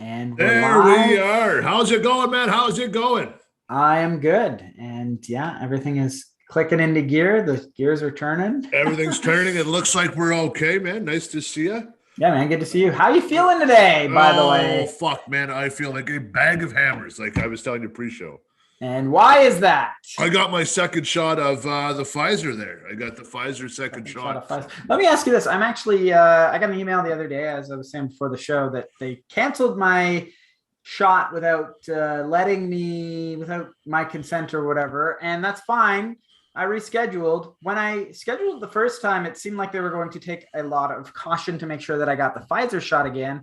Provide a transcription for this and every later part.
And we're There we live. are. How's it going, man? How's it going? I am good. And yeah, everything is clicking into gear. The gears are turning. Everything's turning. It looks like we're okay, man. Nice to see you. Yeah, man, good to see you. How you feeling today, by the Oh, way? fuck, man. I feel like a bag of hammers, like I was telling you pre-show. And why is that? I got my second shot of the Pfizer there. I got the Pfizer second Second shot shot. of fuzz. Let me ask you this. I'm actually I got an email the other day, as I was saying before the show, that they canceled my shot without without my consent or whatever, and that's fine. I rescheduled. When I scheduled the first time, it seemed like they were going to take a lot of caution to make sure that I got the Pfizer shot again.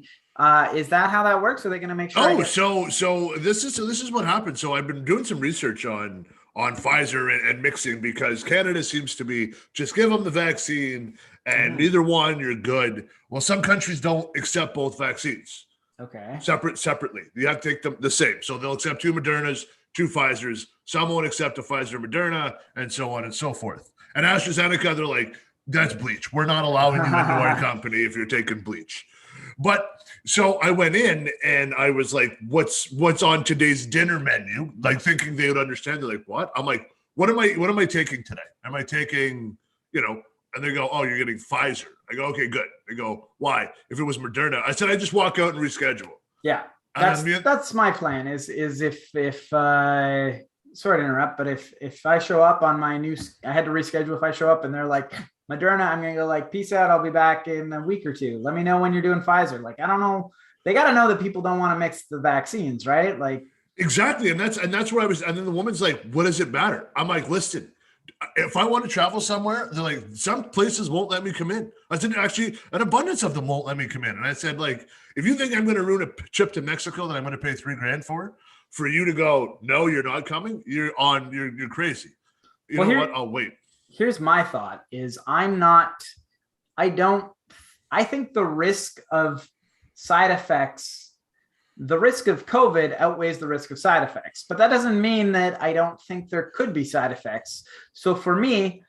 Is that how that works? Are they going to make sure I Oh, get? so this is what happened. So I've been doing some research on Pfizer and mixing because Canada seems to be just give them the vaccine and Mhm. neither one you're good. Well, some countries don't accept both vaccines. Okay. Separately. You have to take them the same. So they'll accept two Modernas, two Pfizers. Some won't accept a Pfizer Moderna, and so on and so forth. And AstraZeneca, they're like, that's bleach. We're not allowing you into our company if you're taking bleach. But so I went in and I was like, what's on today's dinner menu? Like thinking they would understand. They're like, what? I'm like, what am I taking today? Am I taking, and they go, oh, you're getting Pfizer. I go, okay, good. They go, why? If it was Moderna, I said I just walk out and reschedule. Yeah, And then that's my plan. Is if sorry to interrupt, but if I show up on my new, I had to reschedule. If I show up and they're like Moderna, I'm gonna go like peace out. I'll be back in a week or two. Let me know when you're doing Pfizer. Like I don't know. They got to know that people don't want to mix the vaccines, right? Like exactly, and that's where I was. And then the woman's like, what does it matter? I'm like, listen, if I want to travel somewhere, they're like, some places won't let me come in. I said, actually, an abundance of them won't let me come in. And I said, like, if you think I'm going to ruin a trip to Mexico that I'm going to pay $3,000 for you to go, no, you're not coming. You're crazy. You well, know what? I'll wait. here's my thought: is I'm not. I don't. I think the risk of side effects, the risk of COVID outweighs the risk of side effects. But that doesn't mean that I don't think there could be side effects. So for me,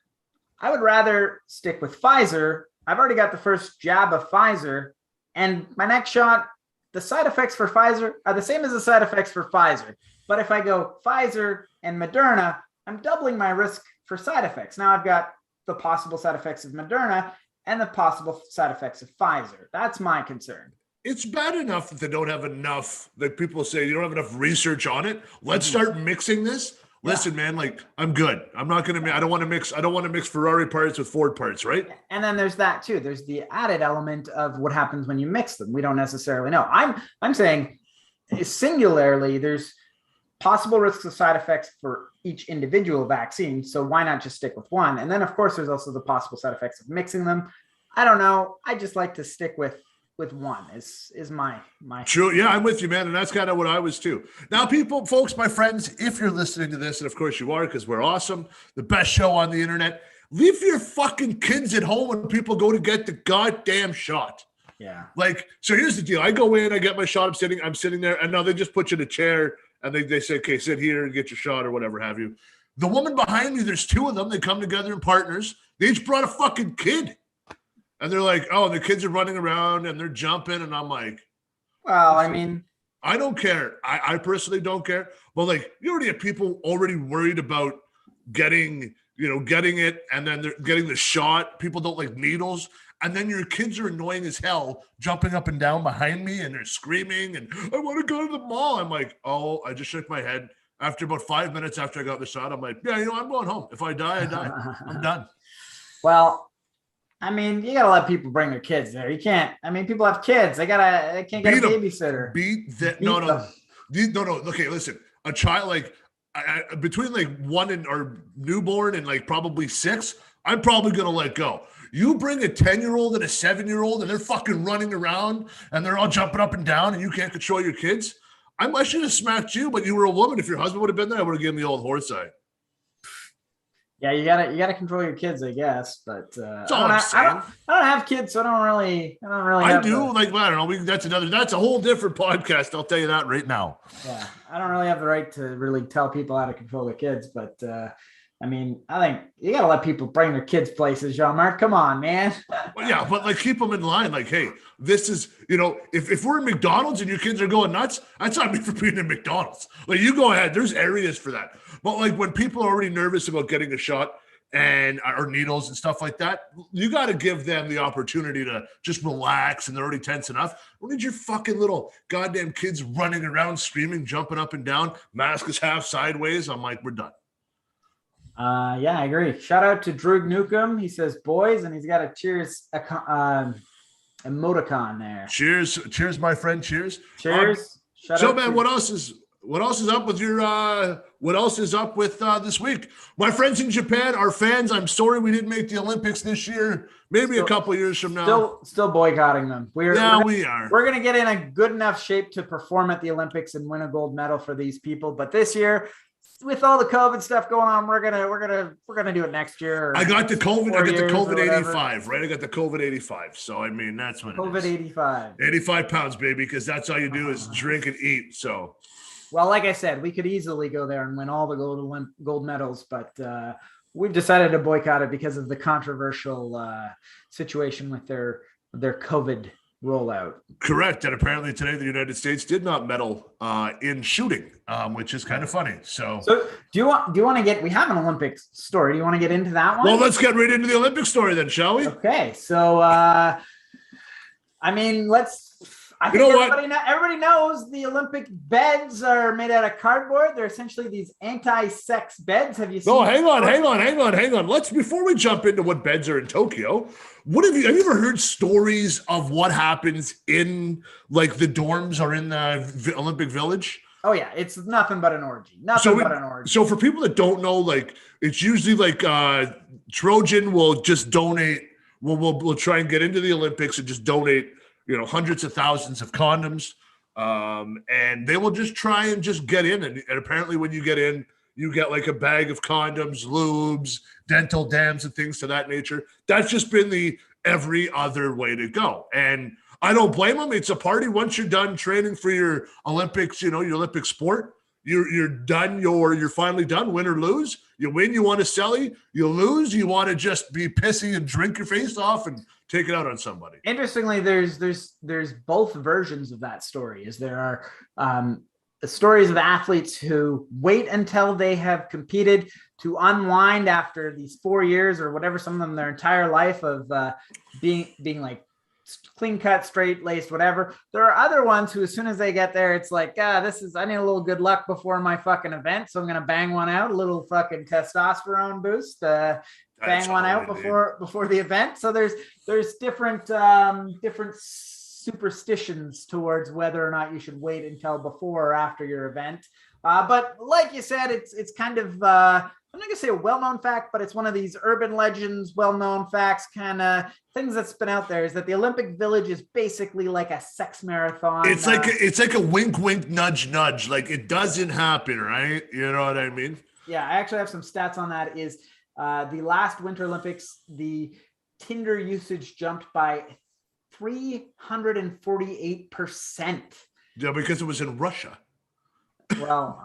I would rather stick with Pfizer. I've already got the first jab of Pfizer, and my next shot, the side effects for Pfizer are the same as the side effects for Pfizer. But if I go Pfizer and Moderna, I'm doubling my risk for side effects. Now I've got the possible side effects of Moderna and the possible side effects of Pfizer. That's my concern. It's bad enough that they don't have enough, like people say, you don't have enough research on it. Let's Mhm. start mixing this. Yeah. Listen, man, like I'm good. I'm not gonna. I don't want to mix Ferrari parts with Ford parts, right? And then there's that too. There's the added element of what happens when you mix them. We don't necessarily know. I'm saying singularly, there's possible risks of side effects for each individual vaccine. So why not just stick with one? And then of course there's also the possible side effects of mixing them. I don't know. I just like to stick with one is my True. Yeah, I'm with you, man. And that's kind of what I was too. Now, people, folks, my friends, if you're listening to this, and of course you are, because we're awesome, the best show on the internet, leave your fucking kids at home when people go to get the goddamn shot. yeah. Like, so here's the deal. I go in, I get my shot, I'm sitting there, and now they just put you in a chair and they say, okay, sit here and get your shot or whatever have you. The woman behind me, there's two of them. They come together in partners. They each brought a fucking kid. And they're like, oh, the kids are running around and they're jumping. And I'm like, Well, I listen, mean, I don't care. I personally don't care. But like, you already have people already worried about getting it and then they're getting the shot. People don't like needles. And then your kids are annoying as hell, jumping up and down behind me and they're screaming and I want to go to the mall. I'm like, oh, I just shook my head. After about 5 minutes after I got the shot, I'm like, yeah, I'm going home. If I die, I die. I'm done. well, I mean, you gotta let people bring their kids there. You can't. I mean, people have kids. They can't get a Beat them. babysitter. Beat that. No, Beat no, them. no, no. Okay, listen. A child like between like one and or newborn and like probably six, I'm probably gonna let go. You bring a 10-year-old and a 7-year-old and they're fucking running around and they're all jumping up and down and you can't control your kids. I should have smacked you, but you were a woman. If your husband would have been there, I would have given the old horse eye. Yeah, you gotta control your kids, I guess. But That's all I'm saying. I don't have kids, so I don't really I have do. the Like, well, I don't know. That's a whole different podcast. I'll tell you that right now. yeah, I don't really have the right to really tell people how to control their kids. But I mean, I think you got to let people bring their kids places, Jean-Marc. Come on, man. Well, yeah, but like keep them in line. Like, hey, this is, if we're in McDonald's and your kids are going nuts, that's not me for being in McDonald's. Like, you go ahead. There's areas for that. But like when people are already nervous about getting a shot and or needles and stuff like that, you got to give them the opportunity to just relax, and they're already tense enough. What did your fucking little goddamn kids running around, screaming, jumping up and down, mask is half sideways? I'm like, we're done. Yeah, I agree. Shout out to Droog Newcomb. He says boys, and he's got a cheers emoticon there. Cheers, my friend. Cheers. So, man, what else is up with this week? My friends in Japan, our fans, I'm sorry we didn't make the Olympics this year. Maybe a couple years from now. Still boycotting them. We are. We're going to get in a good enough shape to perform at the Olympics and win a gold medal for these people. But this year, with all the COVID stuff going on, we're gonna do it next year. I got the COVID 85, right? I got the COVID 85. So I mean, that's what COVID 85. 85 pounds, baby, because that's all you do is drink and eat. So, well, like I said, we could easily go there and win all the gold medals, but we've decided to boycott it because of the controversial situation with their COVID rollout. Correct. And apparently today the United States did not medal in shooting, which is kind of funny. So do you want to get, we have an Olympic story. Do you want to get into that one? Well, let's get right into the Olympic story then, shall we? Okay. So, I mean, everybody knows the Olympic beds are made out of cardboard. They're essentially these anti-sex beds. Have you seen? No, hang on. Before we jump into what beds are in Tokyo, have you ever heard stories of what happens in like the dorms or in the Olympic Village? Oh yeah, it's nothing but an orgy. So for people that don't know, like it's usually like Trojan will just donate. We'll try and get into the Olympics and just donate, hundreds of thousands of condoms, and they will just try and just get in. And apparently, when you get in, you get like a bag of condoms, lubes, dental dams, and things to that nature. That's just been the every other way to go. And I don't blame them. It's a party. Once you're done training for your Olympics, your Olympic sport, you're done. You're finally done. Win or lose, you win. You want to celly. You lose. You want to just be pissy and drink your face off and take it out on somebody. Interestingly, there's both versions of that story. There are stories of athletes who wait until they have competed to unwind after these 4 years or whatever, some of them their entire life of being like clean cut, straight laced, whatever. There are other ones who, as soon as they get there, it's like, I need a little good luck before my fucking event. So I'm going to bang one out, a little fucking testosterone boost, bang one out before the event. So there's different superstitions towards whether or not you should wait until before or after your event. But like you said, it's kind of, I'm not gonna say a well-known fact, but it's one of these urban legends, well-known facts, kind of things that's been out there, is that the Olympic Village is basically like a sex marathon. It's like a wink, wink, nudge, nudge. Like it doesn't happen, right? You know what I mean? Yeah, I actually have some stats on that. Is the last Winter Olympics, the Tinder usage jumped by 348%. Yeah, because it was in Russia. Well,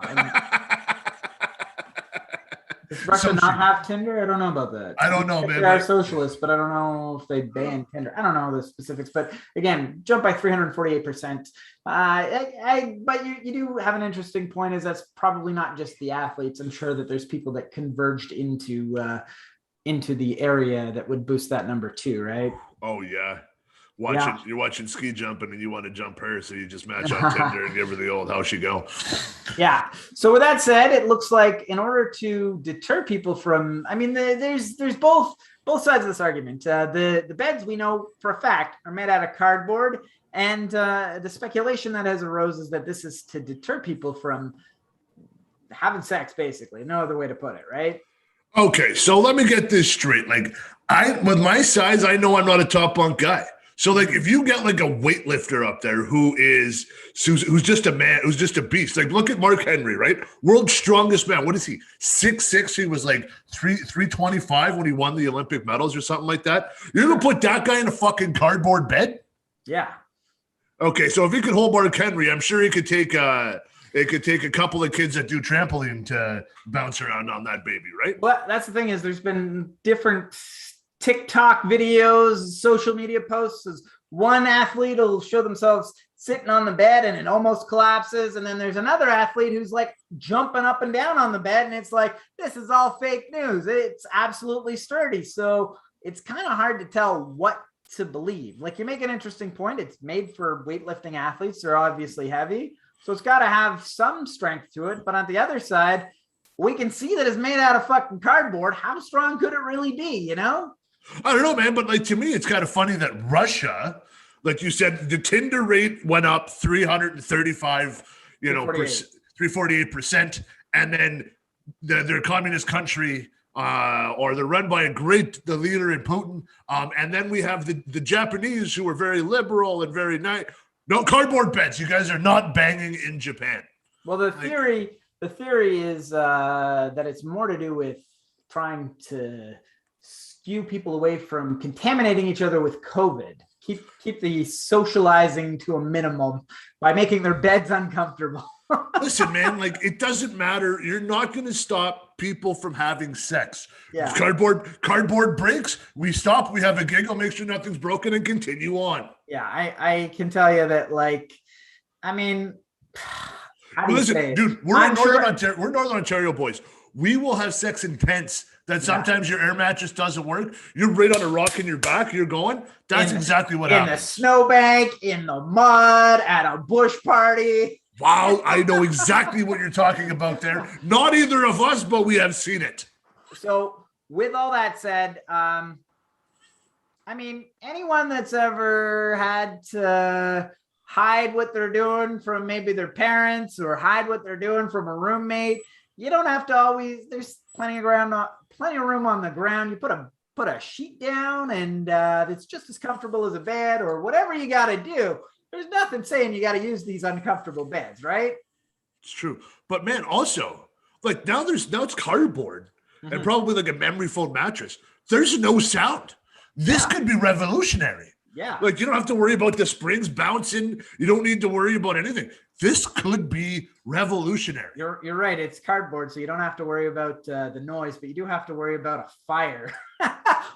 does Russia not have Tinder? I don't know about that. I don't know, man. They are socialists, but I don't know if they ban Tinder. I don't know the specifics, but again, jumped by 348%. But you do have an interesting point, is that's probably not just the athletes. I'm sure that there's people that converged into the area that would boost that number too, right? Oh yeah. You're watching ski jumping and you want to jump her, so you just match on Tinder and give her the old how's she go. Yeah. So with that said, it looks like in order to deter people from, I mean, there's both sides of this argument. The beds, we know for a fact, are made out of cardboard, and the speculation that has arose is that this is to deter people from having sex, basically. No other way to put it, right? Okay, so let me get this straight. Like, with my size, I know I'm not a top bunk guy. So, like, if you get like a weightlifter up there who's just a man, who's just a beast. Like, look at Mark Henry, right? World's strongest man. What is he? 6'6". He was like 325 when he won the Olympic medals or something like that. You're gonna put that guy in a fucking cardboard bed? Yeah. Okay, so if he could hold Mark Henry, I'm sure he could take it could take a couple of kids that do trampoline to bounce around on that baby, right? Well, that's the thing is there's been different TikTok videos, social media posts. One athlete will show themselves sitting on the bed and it almost collapses. And then there's another athlete who's like jumping up and down on the bed. And it's like, this is all fake news. It's absolutely sturdy. So it's kind of hard to tell what to believe. Like, you make an interesting point. It's made for weightlifting athletes. They're obviously heavy. So it's got to have some strength to it. But on the other side, we can see that it's made out of fucking cardboard. How strong could it really be, you know? I don't know, man, but like to me, it's kind of funny that Russia, like you said, the Tinder rate went up 335, 348%, and then their communist country, or they're run by the leader in Putin, and then we have the Japanese who are very liberal and very nice. No cardboard beds. You guys are not banging in Japan. Well, the theory is that it's more to do with trying to skew people away from contaminating each other with COVID. Keep the socializing to a minimum by making their beds uncomfortable. Listen, man, like, it doesn't matter. You're not going to stop people from having sex. Yeah. Cardboard breaks. We stop. We have a giggle. Make sure nothing's broken and continue on. Yeah, I can tell you that. Like, I mean, listen, dude, we're Northern Ontario boys. We will have sex in tents that sometimes your air mattress doesn't work. You're right on a rock in your back. You're going. That's exactly what happens. In the snowbank, in the mud, at a bush party. Wow, I know exactly what you're talking about there. Not either of us, but we have seen it. So with all that said, I mean, anyone that's ever had to hide what they're doing from maybe their parents or hide what they're doing from a roommate, you don't have to always, there's plenty of room on the ground. You put a sheet down and it's just as comfortable as a bed or whatever you got to do. There's nothing saying you got to use these uncomfortable beds, right? It's true. But man, also, like, now it's cardboard and probably like a memory foam mattress. There's no sound. This could be revolutionary. Yeah. Like, you don't have to worry about the springs bouncing. You don't need to worry about anything. This could be revolutionary. You're right. It's cardboard, so you don't have to worry about the noise, but you do have to worry about a fire.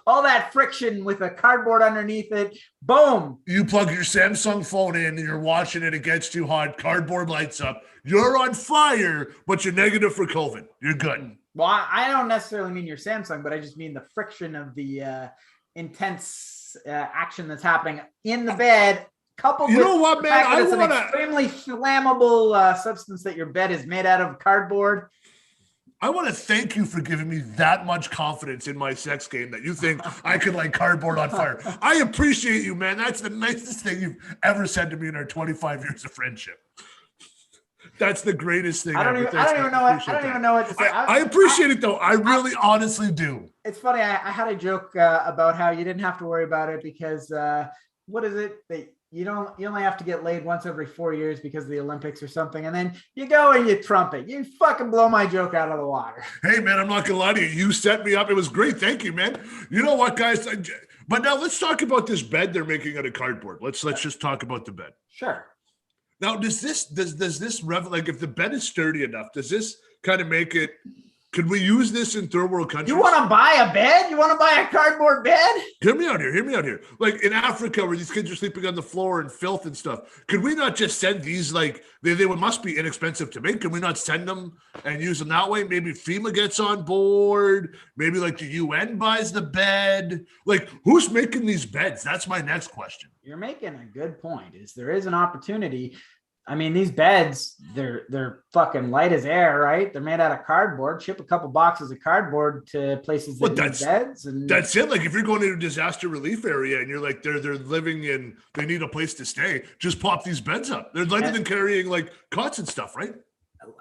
All that friction with a cardboard underneath it. Boom. You plug your Samsung phone in and you're watching it. It gets too hot. Cardboard lights up. You're on fire, but you're negative for COVID. You're good. Well, I don't necessarily mean your Samsung, but I just mean the friction of the intense action that's happening in the bed. Coupled with what, man? I want an extremely flammable substance that your bed is made out of cardboard. I want to thank you for giving me that much confidence in my sex game that you think I could light cardboard on fire. I appreciate you, man. That's the nicest thing you've ever said to me in our 25 years of friendship. That's the greatest thing. I don't even know what to say. I appreciate it, though. I really honestly do. It's funny. I had a joke about how you didn't have to worry about it because what is it that you only have to get laid once every 4 years because of the Olympics or something, and then you go and you trumpet. You fucking blow my joke out of the water. Hey, man, I'm not gonna lie to you. You set me up. It was great. Thank you, man. You know what, guys? But now let's talk about this bed they're making out of cardboard. Let's just talk about the bed. Sure. Now, does this like, if the bed is sturdy enough, does this kind of make it? Could we use this in third world countries? You want to buy a bed? You want to buy a cardboard bed? Hear me out here. Like in Africa, where these kids are sleeping on the floor in filth and stuff, could we not just send these, like, they must be inexpensive to make? Can we not send them and use them that way? Maybe FEMA gets on board. Maybe like the UN buys the bed. Like, who's making these beds? That's my next question. You're making a good point. There is an opportunity. I mean, these beds, they're fucking light as air, right? They're made out of cardboard. Ship a couple boxes of cardboard to places that need beds. And that's it. Like, if you're going to a disaster relief area and you're like, they're living in, they need a place to stay, just pop these beds up. They're lighter than carrying like cots and stuff, right?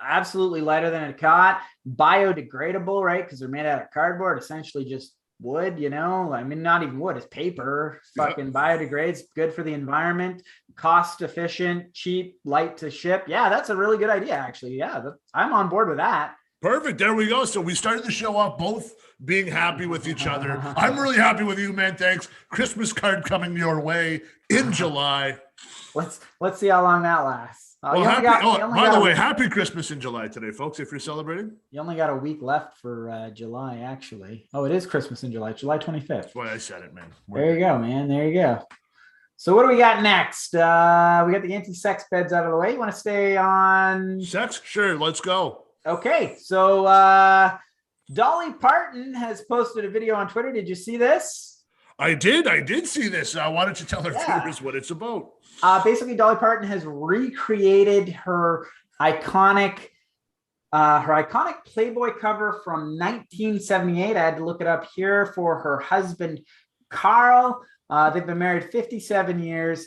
Absolutely lighter than a cot. Biodegradable, right? Because they're made out of cardboard, essentially just wood, I mean, not even wood, it's paper. Fucking biodegrades, good for the environment, cost efficient, cheap, light to ship. Yeah, that's a really good idea, actually. Yeah, I'm on board with that. Perfect. There we go. So we started the show off both being happy with each other. I'm really happy with you, man. Thanks. Christmas card coming your way in July. Let's see how long that lasts. Well, by the way, happy Christmas in July today, folks, if you're celebrating. You only got a week left for July, actually. Oh, it is Christmas in July, July 25th. That's why I said it, man. There you go, man. There you go. So what do we got next? We got the anti-sex beds out of the way. You want to stay on sex? Sure, let's go. Okay, so Dolly Parton has posted a video on Twitter. Did you see this? I did see this. Why don't you tell our viewers what it's about? Basically, Dolly Parton has recreated her iconic Playboy cover from 1978. I had to look it up here for her husband, Carl. They've been married 57 years.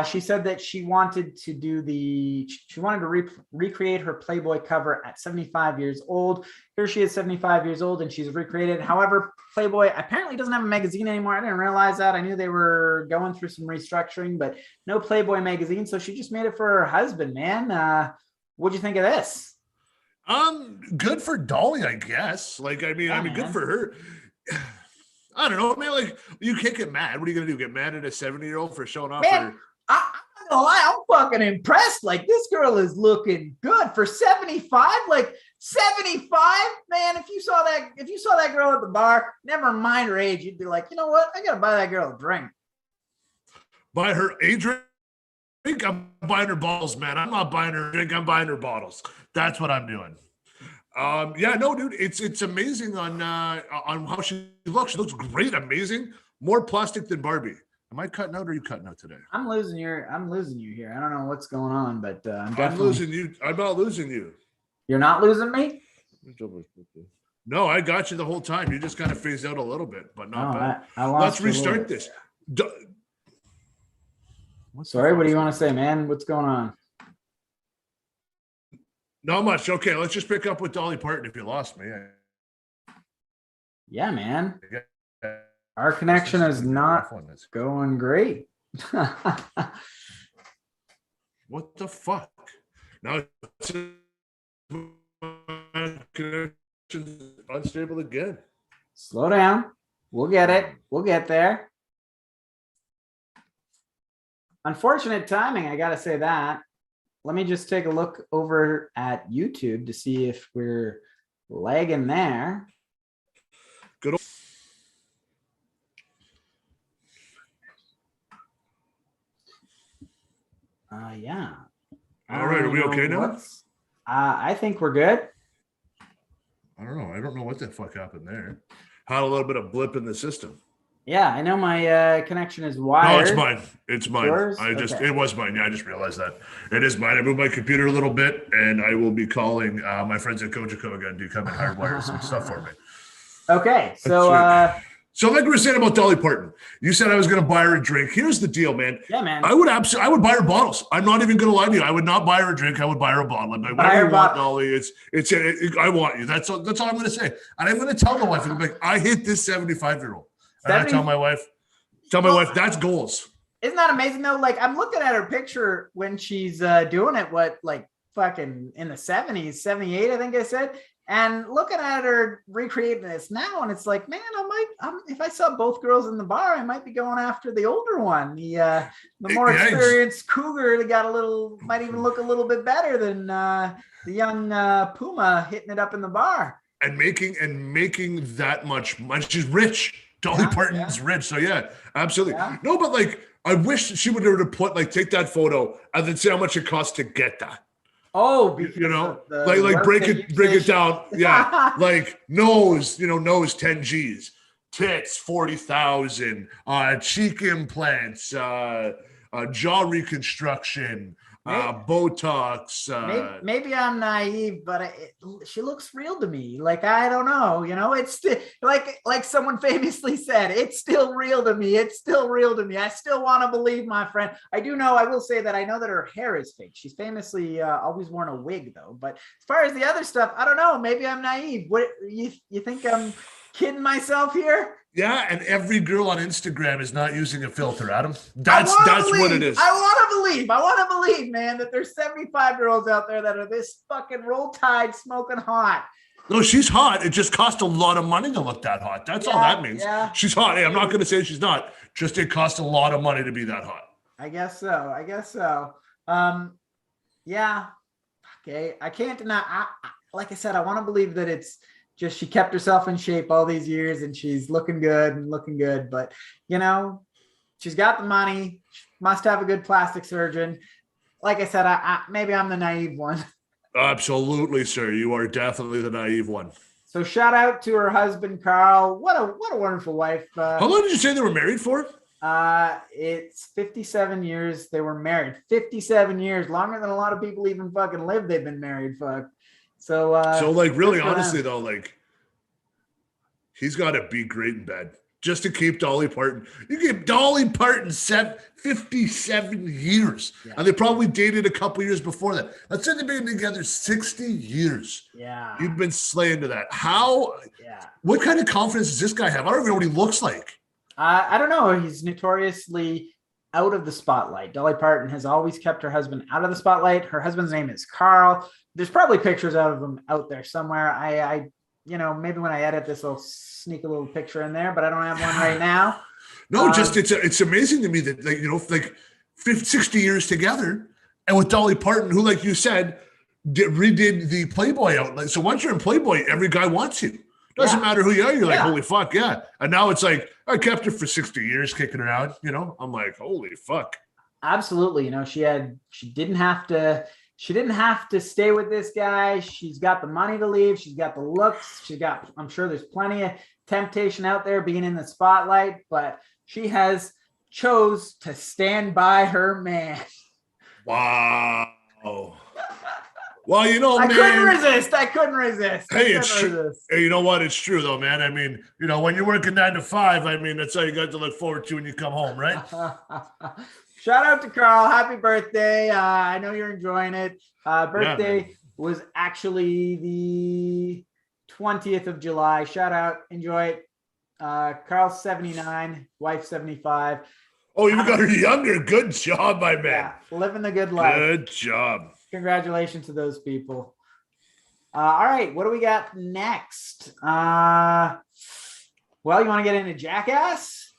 She said that she wanted to recreate her Playboy cover at 75 years old. Here she is 75 years old and she's recreated. However, Playboy apparently doesn't have a magazine anymore. I didn't realize that. I knew they were going through some restructuring, but no Playboy magazine. So she just made it for her husband, man. What'd you think of this? Good for Dolly, I guess. Like, I mean, good for her. I don't know. I mean, like, you can't get mad. What are you gonna do? Get mad at a 70-year-old for showing off her? I'm not gonna lie, I'm fucking impressed. Like, this girl is looking good for 75. Like 75, man. If you saw that girl at the bar, never mind her age, you'd be like, you know what? I gotta buy that girl a drink. Buy her a drink? I'm buying her bottles, man. I'm not buying her a drink. I'm buying her bottles. That's what I'm doing. Yeah, no, dude, it's amazing on how she looks. She looks great, amazing. More plastic than Barbie. Am I cutting out or are you cutting out today? I'm losing you here. I don't know what's going on, but I'm losing you. I'm not losing you. You're not losing me? No, I got you the whole time. You just kind of phased out a little bit, but not bad. Let's restart this. Sorry, what do you want to say, man? What's going on? Not much. Okay, let's just pick up with Dolly Parton if you lost me. Yeah, man. Our connection is not going great. What the fuck? Now connection's unstable again. Slow down. We'll get it. We'll get there. Unfortunate timing, I gotta say that. Let me just take a look over at YouTube to see if we're lagging there. Good. Yeah. All right, are we okay now? I think we're good. I don't know. I don't know what the fuck happened there. Had a little bit of blip in the system. Yeah, I know my connection is wired. No, it's mine. It's mine. Yours? It was mine. Yeah, I just realized that. It is mine. I moved my computer a little bit, and I will be calling my friends at Kojiko again to come and hardwire some stuff for me. Okay, so like we were saying about Dolly Parton, you said I was going to buy her a drink. Here's the deal, man. Yeah, man. I would buy her bottles. I'm not even going to lie to you. I would not buy her a drink. I would buy her a bottle. I'm like, whatever you want, Dolly. I want you. That's all I'm going to say. And I'm going to tell my wife, I'm like, I hit this 75-year-old. And I tell my wife, that's goals. Isn't that amazing though? Like, I'm looking at her picture when she's doing it, fucking in the 70s, 78, I think I said. And looking at her recreating this now, and it's like, man, if I saw both girls in the bar, I might be going after the older one, the more experienced cougar that might even look a little bit better than the young Puma hitting it up in the bar. And making that much money. She's rich. Dolly Parton's rich. So yeah, absolutely. Yeah. No, but like, I wish she would have take that photo and then say how much it costs to get that. Oh, break it down. Yeah. Like nose 10 G's, tits 40,000, cheek implants, jaw reconstruction, Botox. Maybe I'm naive, but she looks real to me. Like, I don't know, it's still, like someone famously said, it's still real to me. It's still real to me. I still want to believe, my friend. I will say that I know that her hair is fake. She's famously always worn a wig though. But as far as the other stuff, I don't know. Maybe I'm naive. What you think I'm kidding myself here? Yeah, and every girl on Instagram is not using a filter, Adam. That's what it is. I want to believe, man, that there's 75-year-olds out there that are this fucking roll tide smoking hot. No, she's hot. It just costs a lot of money to look that hot. That's all that means. Yeah. She's hot. Hey, I'm not going to say she's not. Just it costs a lot of money to be that hot. I guess so. Yeah. Okay. I can't deny. Like I said, I want to believe that it's just she kept herself in shape all these years and she's looking good and looking good. But, she's got the money. She must have a good plastic surgeon. Like I said, maybe I'm the naive one. Absolutely, sir. You are definitely the naive one. So shout out to her husband, Carl. What a wonderful wife. How long did you say they were married for? It's 57 years they were married. 57 years, longer than a lot of people even fucking live. They've been married. Fuck. So like really honestly though, like he's got to be great in bed just to keep Dolly Parton. You keep Dolly Parton 57 years. Yeah. And they probably dated a couple years before that. Let's say they've been together 60 years. Yeah. You've been slaying to that. How? Yeah. What kind of confidence does this guy have? I don't even know what he looks like. I don't know. He's notoriously out of the spotlight. Dolly Parton has always kept her husband out of the spotlight. Her husband's name is Carl. There's probably pictures of him out there somewhere. I maybe when I edit this, I'll sneak a little picture in there, but I don't have one right now. No, just it's amazing to me that like 60 years together, and with Dolly Parton, who, like you said, redid the Playboy outlet. So once you're in Playboy, every guy wants you. Doesn't matter who you are. You're like, holy fuck, yeah. And now it's like, I kept her for 60 years kicking her out. I'm like, holy fuck. Absolutely. She didn't have to stay with this guy. She's got the money to leave. She's got the looks. I'm sure there's plenty of temptation out there being in the spotlight, but she has chose to stand by her man. Wow. Well, man, I couldn't resist. Hey, it's true. Hey, you know what? It's true, though, man. I mean, when you're working 9 to 5, I mean, that's all you got to look forward to when you come home, right? Shout out to Carl. Happy birthday. I know you're enjoying it. Birthday was actually the 20th of July. Shout out. Enjoy it. Carl's 79, wife 75. Oh, you got her younger. Good job, my man. Yeah, living the good life. Good job. Congratulations to those people. All right, what do we got next? Well, you want to get into Jackass?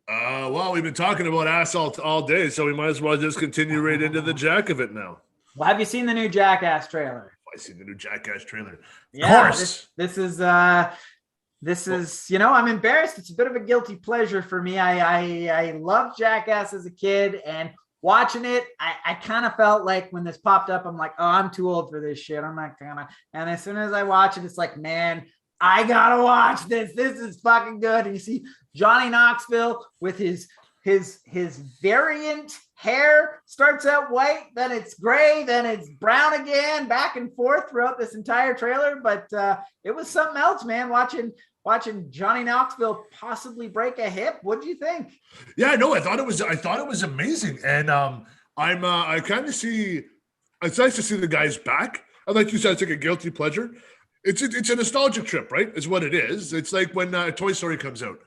Well, we've been talking about ass all day, so we might as well just continue right into the jack of it now. Well, have you seen the new Jackass trailer? I've seen the new Jackass trailer. Of course. This is I'm embarrassed. It's a bit of a guilty pleasure for me. I loved Jackass as a kid, and watching it, I kind of felt like when this popped up, I'm like, oh, I'm too old for this shit. I'm not gonna. And as soon as I watch it, it's like, man, I gotta watch this. This is fucking good. And you see Johnny Knoxville with his variant hair, starts out white, then it's gray, then it's brown again, back and forth throughout this entire trailer. But it was something else, man. Watching Johnny Knoxville possibly break a hip. What do you think? Yeah, no, I thought it was amazing. And I kind of see, it's nice to see the guys back. And like you said, it's like a guilty pleasure. It's a nostalgic trip, right? Is what it is. It's like when Toy Story comes out,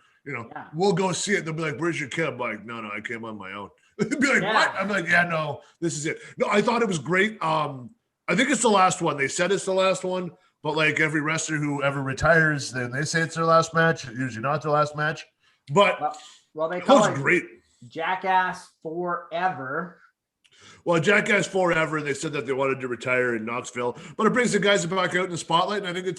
we'll go see it. They'll be like, where's your kid? I'm like, no, I came on my own. They'll be like, what? I'm like, yeah, no, this is it. No, I thought it was great. I think it's the last one. They said it's the last one. But like every wrestler who ever retires, then they say it's their last match. Usually not their last match. But they call it great. Jackass Forever. Well, Jackass Forever, they said that they wanted to retire in Knoxville, but it brings the guys back out in the spotlight, and I think it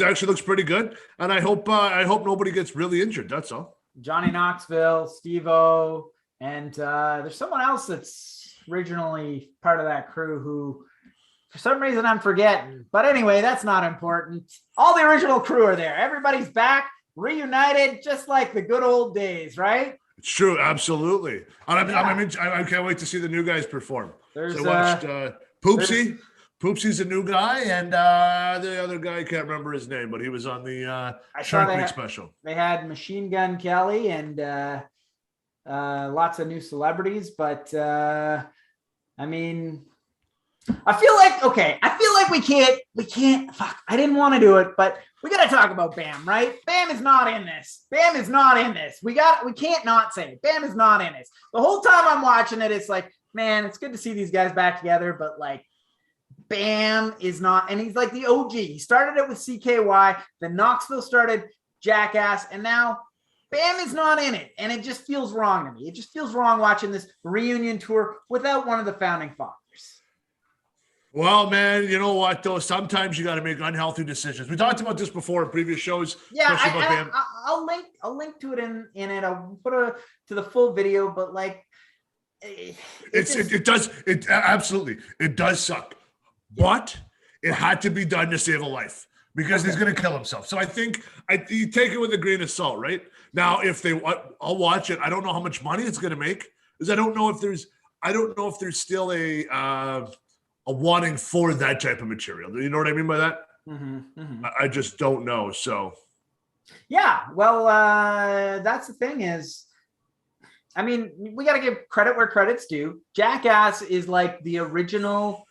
actually looks pretty good. And I hope nobody gets really injured. That's all. Johnny Knoxville, Steve-O, and there's someone else that's originally part of that crew who, for some reason, I'm forgetting. But anyway, that's not important. All the original crew are there. Everybody's back, reunited, just like the good old days, right? It's true, absolutely. And I can't wait to see the new guys perform. I watched Poopsie. Poopsie's a new guy, and the other guy, I can't remember his name, but he was on the Shark Week special. They had Machine Gun Kelly and lots of new celebrities, but I mean, I feel like we can't, fuck, I didn't want to do it, but we got to talk about Bam, right? Bam is not in this. We can't not say it. Bam is not in this. The whole time I'm watching it, it's like, man, it's good to see these guys back together, but like, Bam is not, and he's like the OG. He started it with CKY, then Knoxville started Jackass, and now Bam is not in it, and it just feels wrong to me. It just feels wrong watching this reunion tour without one of the founding fathers. Well, man, you know what though? Sometimes you got to make unhealthy decisions. We talked about this before in previous shows. Yeah, especially about Bam. I'll link to it in it. I'll put to the full video, but like it absolutely it does suck, but it had to be done to save a life because he's going to kill himself. So I think you take it with a grain of salt, right? Now, if I'll watch it. I don't know how much money it's going to make because I don't know if there's still a wanting for that type of material. You know what I mean by that? I just don't know. So, yeah. Well, that's the thing is, I mean, we got to give credit where credit's due. Jackass is like the original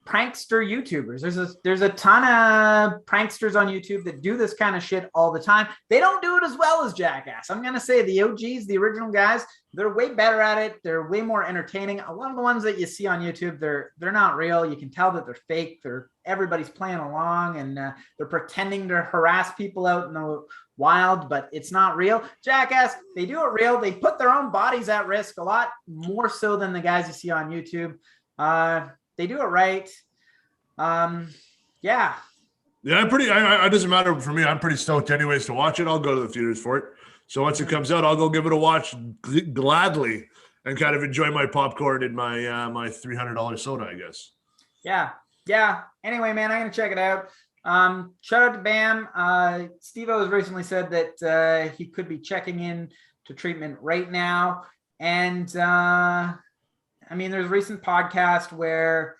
prankster YouTubers. There's a ton of pranksters on YouTube that do this kind of shit all the time. They don't do it as well as Jackass. I'm gonna say the OGs, the original guys, they're way better at it. They're way more entertaining. A lot of the ones that you see on YouTube, they're not real. You can tell that they're fake. Everybody's playing along and they're pretending to harass people out in the wild, but it's not real. Jackass, they do it real. They put their own bodies at risk a lot more so than the guys you see on YouTube. They do it right. Yeah. It doesn't matter for me. I'm pretty stoked anyways to watch it. I'll go to the theaters for it. So once it comes out, I'll go give it a watch gladly and kind of enjoy my popcorn and my my $300 soda, I guess. Yeah. Anyway, man, I'm going to check it out. Shout out to Bam. Steve-O has recently said that he could be checking in to treatment right now. And I mean, there's a recent podcast where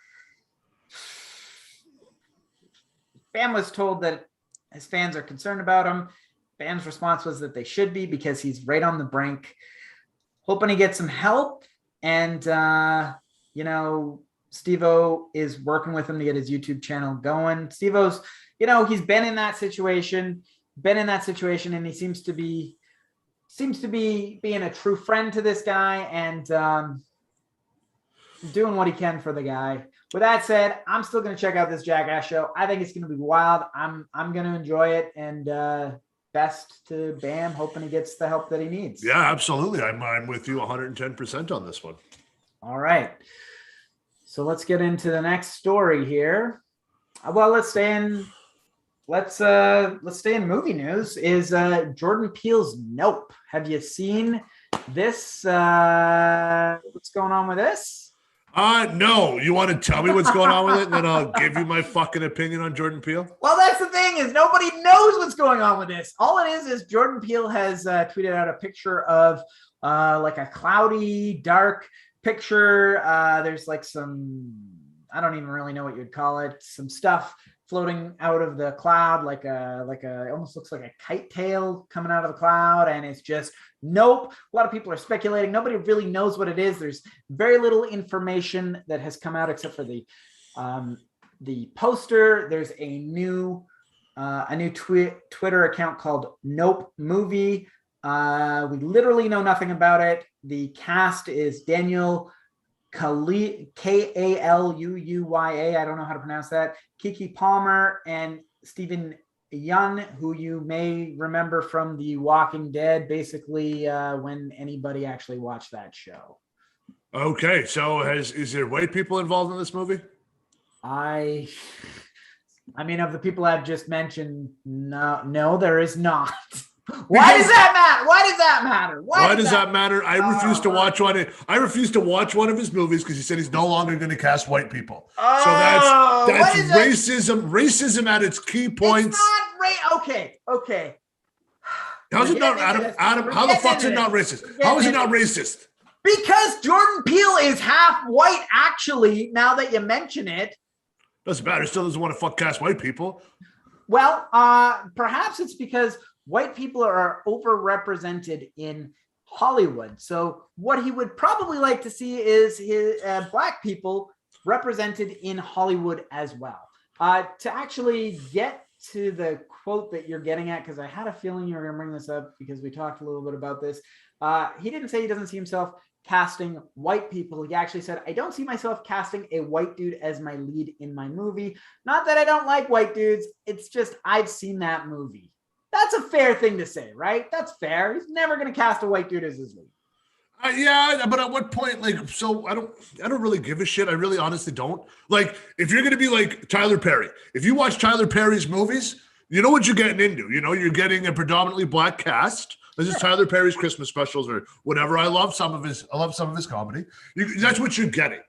Bam was told that his fans are concerned about him. Bam's response was that they should be because he's right on the brink. Hoping he gets some help. And, Steve-O is working with him to get his YouTube channel going. Steve-O's, he's been in that situation, and he seems to be being a true friend to this guy and doing what he can for the guy. With that said, I'm still going to check out this Jackass show. I think it's going to be wild. I'm going to enjoy it, and best to Bam, hoping he gets the help that he needs. Yeah, absolutely. I'm with you 110% on this one. All right. So let's get into the next story here. Well, let's stay in movie news. Is Jordan Peele's Nope. Have you seen this? What's going on with this? No. You want to tell me what's going on with it, and then I'll give you my fucking opinion on Jordan Peele? Well, that's the thing is nobody knows what's going on with this. All it is Jordan Peele has tweeted out a picture of like a cloudy, dark picture. There's like some, I don't even really know what you'd call it, some stuff floating out of the cloud, like a it almost looks like a kite tail coming out of the cloud, and it's just nope. A lot of people are speculating. Nobody really knows what it is. There's very little information that has come out except for the poster. There's a new Twitter account called Nope Movie. We literally know nothing about it. The cast is Daniel Kaluuya. I don't know how to pronounce that. Kiki Palmer and Stephen Yeun, who you may remember from The Walking Dead, basically when anybody actually watched that show. Okay, so is there white people involved in this movie? I mean, of the people I've just mentioned, no, there is not. Why does that matter? Why does that matter? I refuse to watch one. I refuse to watch one of his movies because he said he's no longer going to cast white people. So that's racism. Racism at its key points. It's not okay. How's it not, Adam? How the fuck's it not racist? How is it not racist? Because Jordan Peele is half white. Actually, now that you mention it, doesn't matter. He still doesn't want to cast white people. Well, perhaps it's because white people are overrepresented in Hollywood. So what he would probably like to see is his black people represented in Hollywood as well. To actually get to the quote that you're getting at, because I had a feeling you were going to bring this up because we talked a little bit about this. He didn't say he doesn't see himself casting white people. He actually said, I don't see myself casting a white dude as my lead in my movie. Not that I don't like white dudes. It's just I've seen that movie. That's a fair thing to say, right? That's fair. He's never going to cast a white dude as his lead. Yeah, but at what point, like, so I don't really give a shit. I really honestly don't. Like, if you're gonna be like Tyler Perry, if you watch Tyler Perry's movies, you know what you're getting into. You know, you're getting a predominantly black cast. This is Tyler Perry's Christmas specials or whatever. I love some of his comedy. That's what you're getting.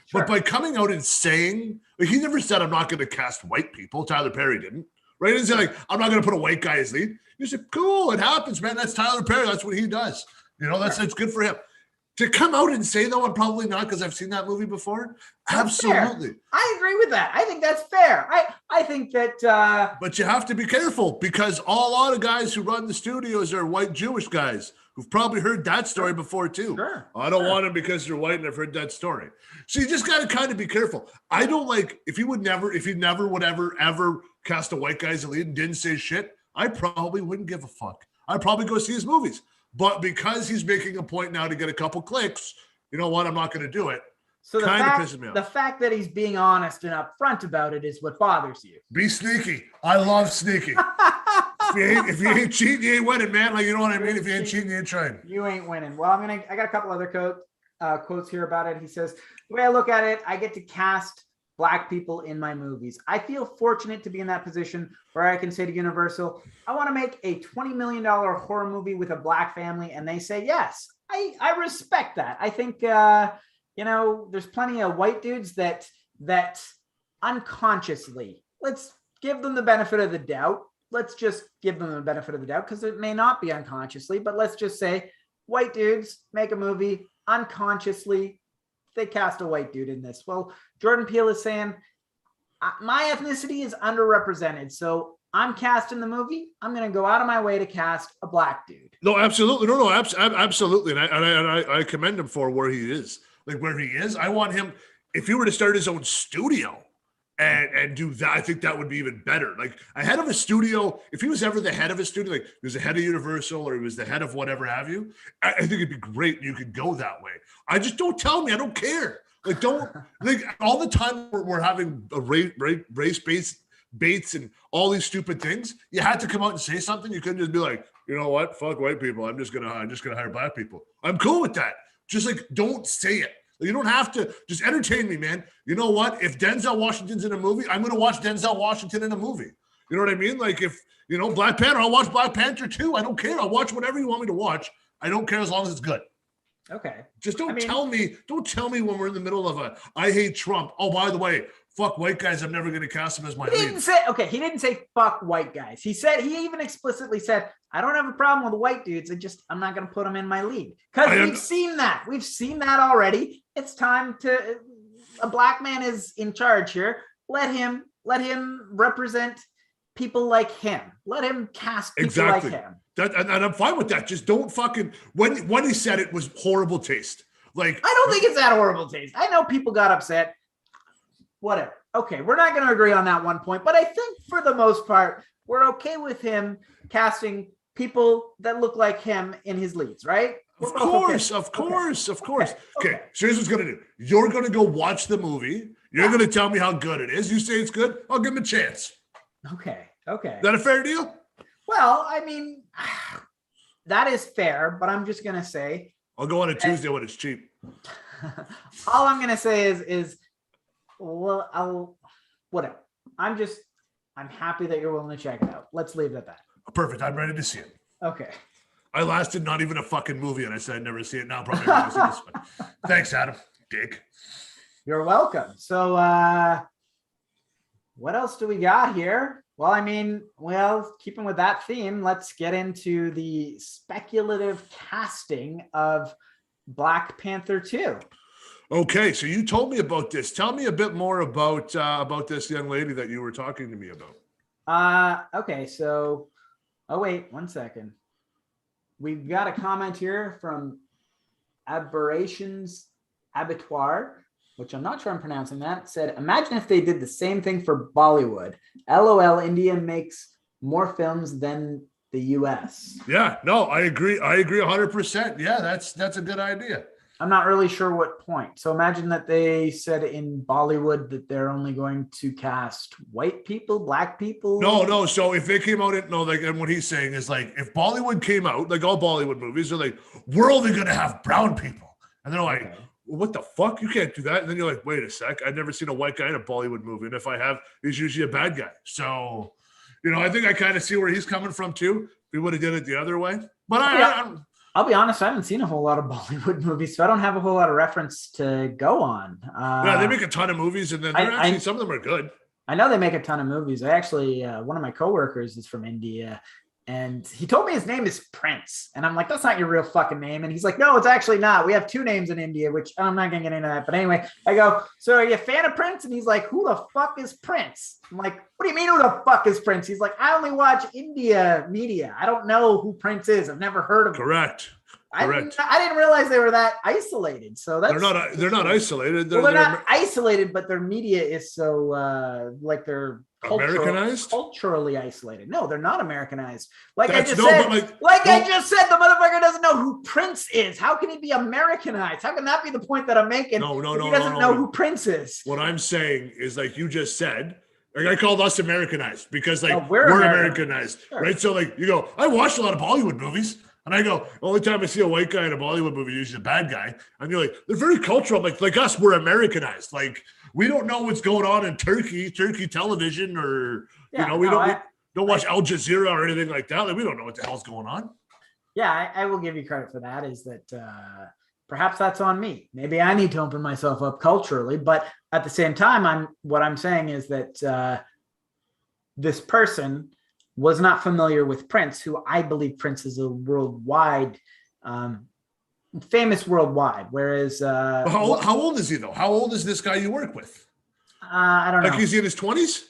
Sure. But by coming out and saying, like, he never said, I'm not going to cast white people. Tyler Perry didn't. Right? He didn't say, like, I'm not going to put a white guy as lead. He said, cool, it happens, man. That's Tyler Perry. That's what he does. You know, that's good for him. To come out and say, though, I'm probably not, because I've seen that movie before. That's Absolutely. Fair. I agree with that. I think that's fair. I think that. But you have to be careful, because a lot of guys who run the studios are white Jewish guys who've probably heard that story before too. Sure. I don't want them because they're white and I've heard that story. So you just got to kind of be careful. I don't like, if he never would ever cast a white guy as a lead and didn't say shit, I probably wouldn't give a fuck. I'd probably go see his movies. But because he's making a point now to get a couple clicks, you know what? I'm not going to do it. So the fact that he's being honest and upfront about it is what bothers you. Be sneaky. I love sneaky. If you ain't cheating, you ain't winning, man. Like, you know what I mean? If you ain't cheating, you ain't trying. You ain't winning. Well, I got a couple other quotes here about it. He says, the way I look at it, I get to cast black people in my movies. I feel fortunate to be in that position where I can say to Universal, I want to make a $20 million horror movie with a black family. And they say, yes. I respect that. I think, there's plenty of white dudes that unconsciously, let's give them the benefit of the doubt. Let's just give them the benefit of the doubt, because it may not be unconsciously, but let's just say white dudes make a movie unconsciously. They cast a white dude in this. Well, Jordan Peele is saying, my ethnicity is underrepresented, so I'm casting the movie. I'm going to go out of my way to cast a black dude. No, absolutely. No, absolutely. And I commend him for where he is. Like, where he is. I want him, if he were to start his own studio and do that, I think that would be even better. Like, ahead of a studio, if he was ever the head of a studio, like he was the head of Universal or he was the head of whatever have you, I think it'd be great. You could go that way. I just, don't tell me. I don't care. Like, don't, like, all the time we're having a race-based baits and all these stupid things. You had to come out and say something. You couldn't just be like, you know what? Fuck white people. I'm just gonna hire black people. I'm cool with that. Just, like, don't say it. You don't have to. Just entertain me, man. You know what? If Denzel Washington's in a movie, I'm going to watch Denzel Washington in a movie. You know what I mean? Like, if, Black Panther, I'll watch Black Panther too. I don't care. I'll watch whatever you want me to watch. I don't care as long as it's good. Okay. Just don't tell me when we're in the middle of I hate Trump. Oh, by the way, fuck white guys. I'm never going to cast him as my lead. He didn't say fuck white guys. He even explicitly said, I don't have a problem with white dudes. I'm not going to put them in my league. Because we've seen that. We've seen that already. It's time a black man is in charge here. Let him represent people like him. Let him cast people like him. And I'm fine with that. Just don't fucking, when he said it was horrible taste. Like, I don't think it's that horrible taste. I know people got upset. Whatever. Okay, we're not going to agree on that one point, but I think for the most part, we're okay with him casting people that look like him in his leads, right? Of course. Okay, so here's what's going to do. You're going to go watch the movie. You're going to tell me how good it is. You say it's good, I'll give him a chance. Okay. Is that a fair deal? Well, I mean, that is fair, but I'm just going to say. I'll go on a Tuesday when it's cheap. All I'm going to say is, well, whatever. I'm happy that you're willing to check it out. Let's leave it at that. Perfect. I'm ready to see it. Okay. I lasted not even a fucking movie and I said I'd never see it. Now I'm probably going to see this one. Thanks, Adam. Dick. You're welcome. So what else do we got here? Well, keeping with that theme, let's get into the speculative casting of Black Panther 2. Okay, so you told me about this. Tell me a bit more about this young lady that you were talking to me about. Okay, so, wait, 1 second. We've got a comment here from Aberrations Abattoir, which I'm not sure I'm pronouncing that, said, imagine if they did the same thing for Bollywood. LOL, India makes more films than the US. Yeah, no, I agree 100%. Yeah, that's a good idea. I'm not really sure what point. So imagine that they said in Bollywood that they're only going to cast white people, black people. No. So if they came out, and what he's saying is like, if Bollywood came out, like all Bollywood movies, they're like, we're only going to have brown people. And they're like, well, what the fuck? You can't do that. And then you're like, wait a sec. I've never seen a white guy in a Bollywood movie. And if I have, he's usually a bad guy. So, I think I kind of see where he's coming from too. We would have did it the other way. But I'll be honest, I haven't seen a whole lot of Bollywood movies, so I don't have a whole lot of reference to go on. Yeah, they make a ton of movies, and then some of them are good. I know they make a ton of movies. I actually, one of my coworkers is from India, and he told me his name is Prince. And I'm like, that's not your real fucking name. And he's like, no, it's actually not. We have two names in India, which I'm not going to get into that. But anyway, I go, so are you a fan of Prince? And he's like, who the fuck is Prince? I'm like, what do you mean who the fuck is Prince? He's like, I only watch India media. I don't know who Prince is. I've never heard of him. Correct. I didn't realize they were that isolated. So that's they're not isolated. They're not isolated, but their media is so like they're culturally isolated. No, they're not Americanized. I just said, the motherfucker doesn't know who Prince is. How can he be Americanized? How can that be the point that I'm making? No. He doesn't know who Prince is. What I'm saying is, like you just said, like I called us Americanized because we're Americanized, sure. Right? So you go, I watched a lot of Bollywood movies. And I go, the only time I see a white guy in a Bollywood movie, usually a bad guy. And you're like, they're very cultural. I'm like us, we're Americanized. Like, we don't know what's going on in Turkey television, or, we don't watch Al Jazeera or anything like that. Like, we don't know what the hell's going on. Yeah, I will give you credit for that, is that perhaps that's on me. Maybe I need to open myself up culturally. But at the same time, what I'm saying is that this person was not familiar with Prince, who I believe Prince is a worldwide, famous worldwide. Whereas, how old is he though? How old is this guy you work with? I don't know. Like, is he in his 20s?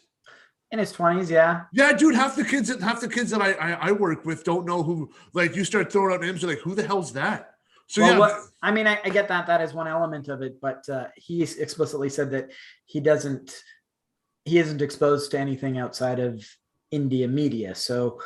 In his 20s, yeah. Yeah, dude. Half the kids that I work with don't know who. Like, you start throwing out names, they're like, who the hell's that? So I get that is one element of it, but he explicitly said that he isn't exposed to anything outside of India media. So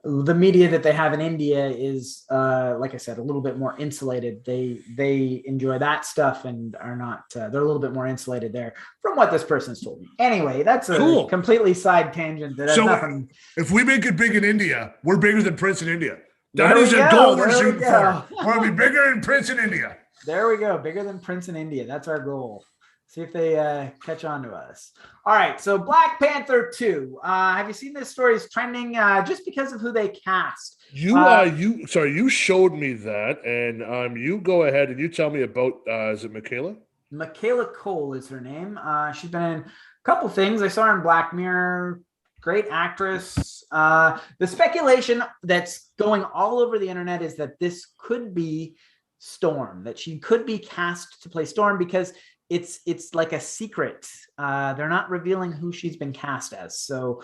the media that they have in India is, like I said, a little bit more insulated. They enjoy that stuff and are not, they're a little bit more insulated there from what this person's told me. Anyway, that's a completely side tangent. Nothing. If we make it big in India, we're bigger than Prince in India. That is a goal we're shooting for. We're going to be bigger than Prince in India. There we go. Bigger than Prince in India. That's our goal. See if they catch on to us. All right, so Black Panther 2. Have you seen this story? Is trending just because of who they cast. You showed me that, and you go ahead and you tell me about. Is it Michaela? Michaela Cole is her name. She's been in a couple things. I saw her in Black Mirror. Great actress. The speculation that's going all over the internet is that this could be Storm, that she could be cast to play Storm because it's like a secret. They're not revealing who she's been cast as. So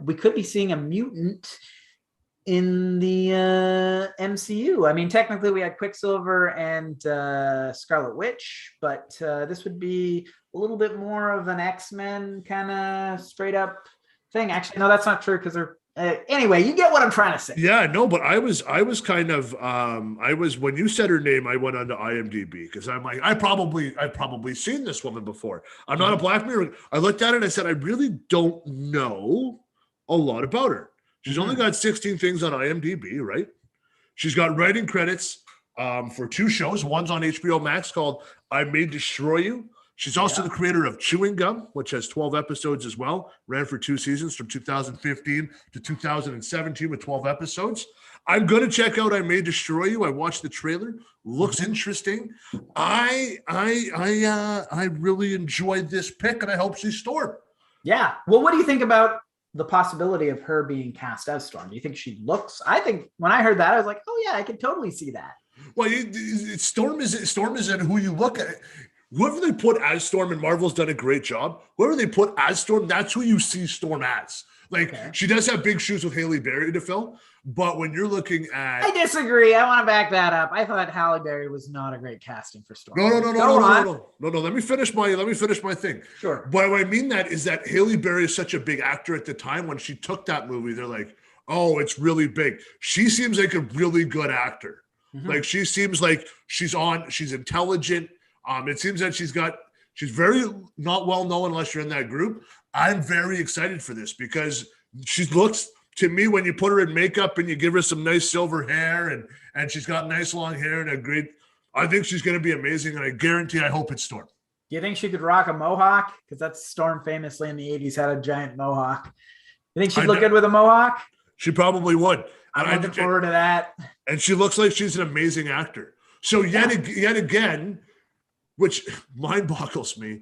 we could be seeing a mutant in the MCU. I mean, technically we had Quicksilver and Scarlet Witch, but this would be a little bit more of an X-Men kind of straight up thing. Actually, no, that's not true because they're anyway, you get what I'm trying to say. Yeah, no, but I was kind of when you said her name, I went onto IMDb because I'm like, I've probably seen this woman before. I'm not a Black Mirror. I looked at it and I said, I really don't know a lot about her. She's only got 16 things on IMDb, right? She's got writing credits for 2 shows. One's on HBO Max called I May Destroy You. She's also the creator of Chewing Gum, which has 12 episodes as well. Ran for 2 seasons from 2015 to 2017 with 12 episodes. I'm going to check out I May Destroy You. I watched the trailer. Looks interesting. I really enjoyed this pick, and I hope she's Storm. Yeah. Well, what do you think about the possibility of her being cast as Storm? Do you think she looks? I think when I heard that, I was like, oh, yeah, I could totally see that. Well, Storm isn't who you look at. Whoever they put as Storm, and Marvel's done a great job, whoever they put as Storm, that's who you see Storm as. She does have big shoes with Halle Berry to fill, but when you're looking at... I disagree. I want to back that up. I thought Halle Berry was not a great casting for Storm. No. Let me finish my thing. Sure. But what I mean that is that Halle Berry is such a big actor at the time. When she took that movie, they're like, oh, it's really big. She seems like a really good actor. Mhm. Like she seems like she's intelligent. It seems that she's very not well known unless you're in that group. I'm very excited for this because she looks to me, when you put her in makeup and you give her some nice silver hair and she's got nice long hair and a great, I think she's going to be amazing. And I guarantee, I hope it's Storm. Do you think she could rock a mohawk? Because that's Storm famously in the 80s had a giant mohawk. You think she'd look good with a mohawk? She probably would. I'm looking forward to that. And she looks like she's an amazing actor. So yet again, which mind boggles me,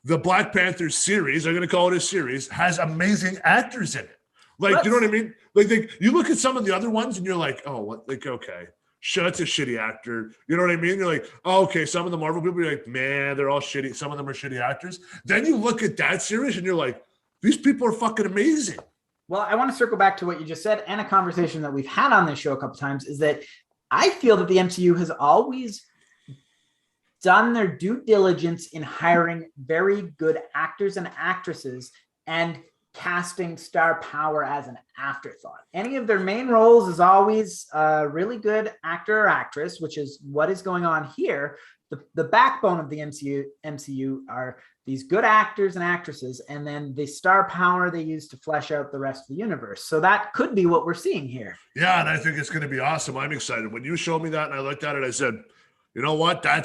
the Black Panther series, I'm going to call it a series, has amazing actors in it. Like, you know what I mean? Like, you look at some of the other ones and you're like, oh, what? Like, okay, sure, that's a shitty actor. You know what I mean? You're like, oh, okay, some of the Marvel people, you're like, man, they're all shitty. Some of them are shitty actors. Then you look at that series and you're like, these people are fucking amazing. Well, I want to circle back to what you just said and a conversation that we've had on this show a couple times is that I feel that the MCU has always done their due diligence in hiring very good actors and actresses and casting star power as an afterthought. Any of their main roles is always a really good actor or actress, which is what is going on here. The backbone of the MCU are these good actors and actresses, and then the star power they use to flesh out the rest of the universe. So that could be what we're seeing here. Yeah, and I think it's going to be awesome. I'm excited. When you showed me that and I looked at it, I said, you know what? I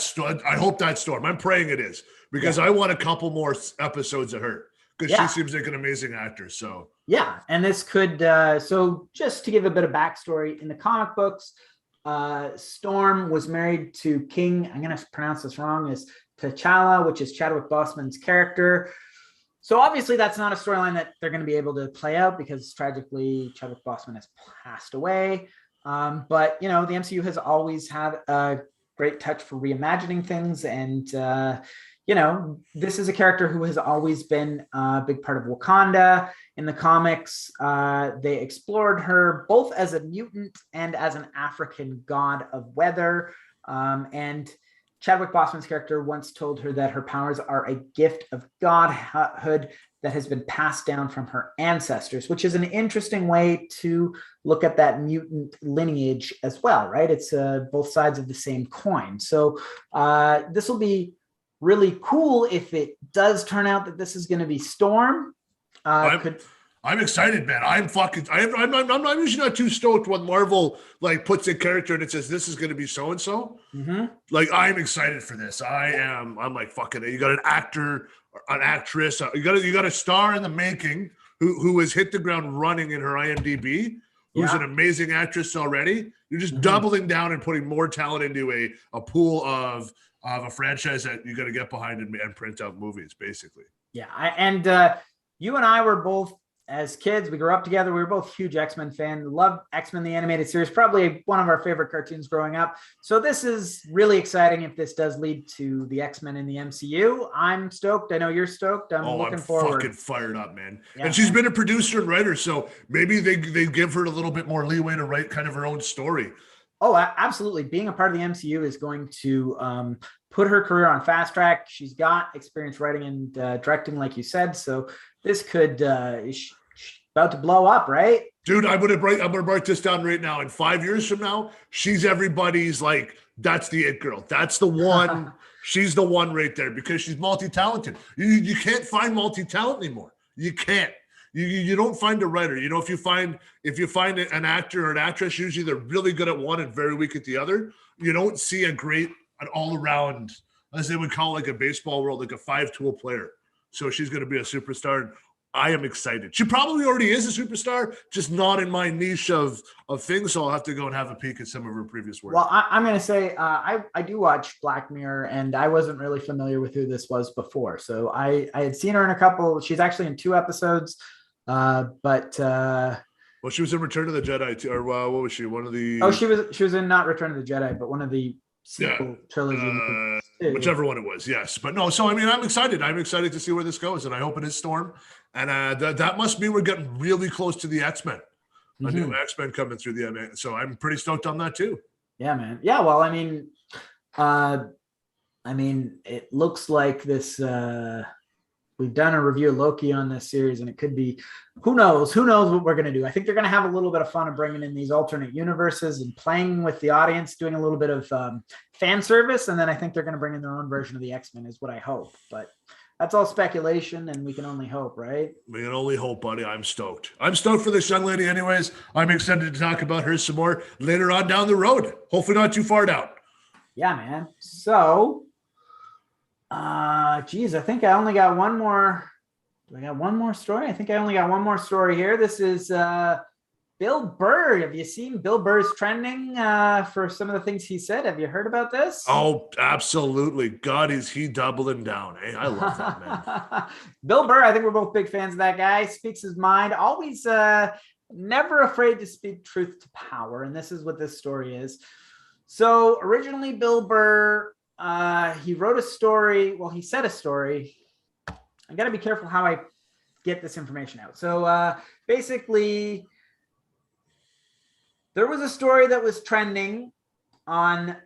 hope that's Storm. I'm praying it is because I want a couple more episodes of her because she seems like an amazing actor. So yeah, and this could so just to give a bit of backstory in the comic books, Storm was married to King, I'm going to pronounce this wrong, is T'Challa, which is Chadwick Boseman's character. So obviously that's not a storyline that they're going to be able to play out because tragically Chadwick Boseman has passed away. But you know, the MCU has always had a great touch for reimagining things, and you know, this is a character who has always been a big part of Wakanda. In the comics, they explored her both as a mutant and as an African god of weather. And Chadwick Boseman's character once told her that her powers are a gift of godhood that has been passed down from her ancestors, which is an interesting way to look at that mutant lineage as well, right? It's both sides of the same coin. So this will be really cool if it does turn out that this is going to be Storm. I'm excited, man. I'm not usually not too stoked when Marvel like puts a character and it says this is going to be so and so. Like I'm excited for this. I'm like fucking. You got an actor, an actress. You got a star in the making who has hit the ground running in her IMDb. Who's an amazing actress already. You're just doubling down and putting more talent into a pool of a franchise that you got to get behind and print out movies, basically. Yeah, you and I were both, as kids, we grew up together. We were both huge X-Men fans. Loved X-Men, the animated series, probably one of our favorite cartoons growing up. So this is really exciting if this does lead to the X-Men in the MCU. I'm stoked. I know you're stoked. I'm looking forward. I'm fucking fired up, man. Yeah, and she's been a producer and writer, so maybe they give her a little bit more leeway to write kind of her own story. Oh, absolutely. Being a part of the MCU is going to put her career on fast track. She's got experience writing and directing, like you said. So this could about to blow up, right? Dude, I'm gonna write this down right now. In 5 years from now, she's everybody's like, that's the it girl. That's the one. She's the one right there because she's multi-talented. You can't find multi-talent anymore. You can't. You don't find a writer. You know, if you find an actor or an actress, usually they're really good at one and very weak at the other. You don't see an all around, as they would call like a baseball world, like a 5-tool player. So she's going to be a superstar. And I am excited. She probably already is a superstar, just not in my niche of things. So I'll have to go and have a peek at some of her previous work. Well, I'm going to say I do watch Black Mirror, and I wasn't really familiar with who this was before. So I had seen her in a couple. She's actually in 2 episodes. Well, she was in Return of the Jedi too, or what was she? One of the she was in not Return of the Jedi, but one of the sequel trilogy, whichever one it was. Yes, but no. So I mean, I'm excited. I'm excited to see where this goes, and I hope it is Storm. And that must mean we're getting really close to the X-Men. A new X-Men coming through the MA. So I'm pretty stoked on that too. Yeah, man. Yeah. Well, I mean, it looks like this. we've done a review of Loki on this series, and it could be, who knows what we're going to do. I think they're going to have a little bit of fun of bringing in these alternate universes and playing with the audience, doing a little bit of fan service. And then I think they're going to bring in their own version of the X-Men is what I hope. But that's all speculation, and we can only hope, right? We can only hope, buddy. I'm stoked. I'm stoked for this young lady anyways. I'm excited to talk about her some more later on down the road. Hopefully not too far down. Yeah, man. So, geez, I think I only got one more. Do I got one more story? I think I only got one more story here. This is Bill Burr. Have you seen Bill Burr's trending for some of the things he said? Have you heard about this? Oh, absolutely. God, is he doubling down. Hey, I love that, man. Bill Burr, I think we're both big fans of that guy. Speaks his mind. Always never afraid to speak truth to power. And this is what this story is. So originally, Bill Burr, he wrote a story. Well, he said a story. I got to be careful how I get this information out. So basically, there was a story that was trending on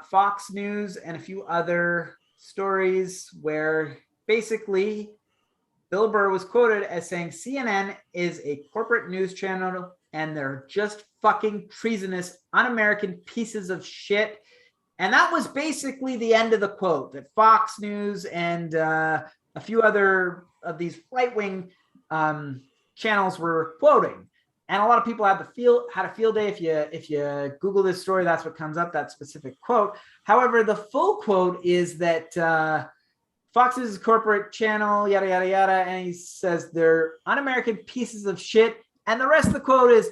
Fox News and a few other stories where basically Bill Burr was quoted as saying CNN is a corporate news channel and they're just fucking treasonous, un-American pieces of shit. And that was basically the end of the quote that Fox News and a few other of these right-wing channels were quoting. And a lot of people had a field day. If you Google this story, that's what comes up, that specific quote. However, the full quote is that Fox News is a corporate channel, yada, yada, yada. And he says they're un-American pieces of shit. And the rest of the quote is,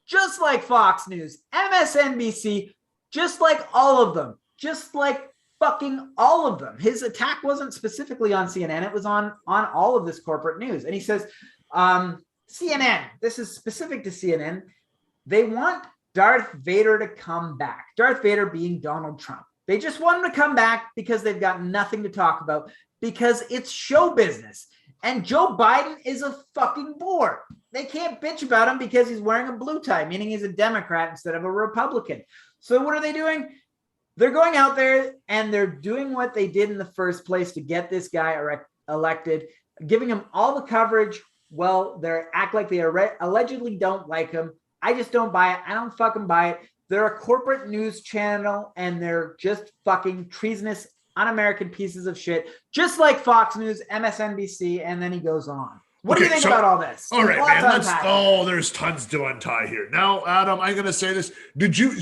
just like Fox News, MSNBC, just like all of them, just like fucking all of them. His attack wasn't specifically on CNN. It was on all of this corporate news. And he says, CNN, this is specific to CNN. They want Darth Vader to come back. Darth Vader being Donald Trump. They just want him to come back because they've got nothing to talk about because it's show business. And Joe Biden is a fucking bore. They can't bitch about him because he's wearing a blue tie, meaning he's a Democrat instead of a Republican. So what are they doing? They're going out there and they're doing what they did in the first place to get this guy elected, giving him all the coverage. Well, they act like they allegedly don't like him. I just don't buy it. I don't fucking buy it. They're a corporate news channel and they're just fucking treasonous, un-American pieces of shit, just like Fox News, MSNBC, and then he goes on. What do you think about all this? All right, man. There's tons to untie here. Now, Adam, I'm going to say this.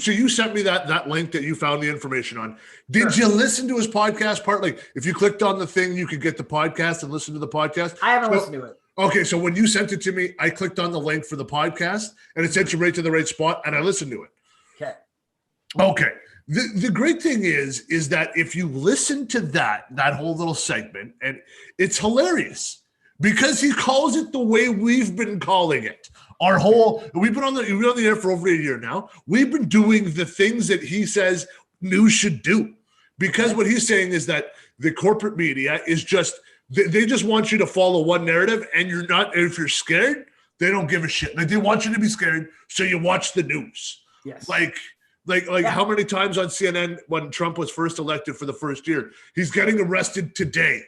So you sent me that link that you found the information on. Did you listen to his podcast part? Like, if you clicked on the thing, you could get the podcast and listen to the podcast? I haven't listened to it. Okay, so when you sent it to me, I clicked on the link for the podcast, and it sent you right to the right spot, and I listened to it. Okay. The great thing is that if you listen to that whole little segment, and it's hilarious because he calls it the way we've been calling it. We've been on the air for over a year now. We've been doing the things that he says news should do, because what he's saying is that the corporate media is just, they just want you to follow one narrative, and you're not. If you're scared, they don't give a shit. Like, they want you to be scared, so you watch the news. Yes. Like how many times on CNN when Trump was first elected for the first year, he's getting arrested today.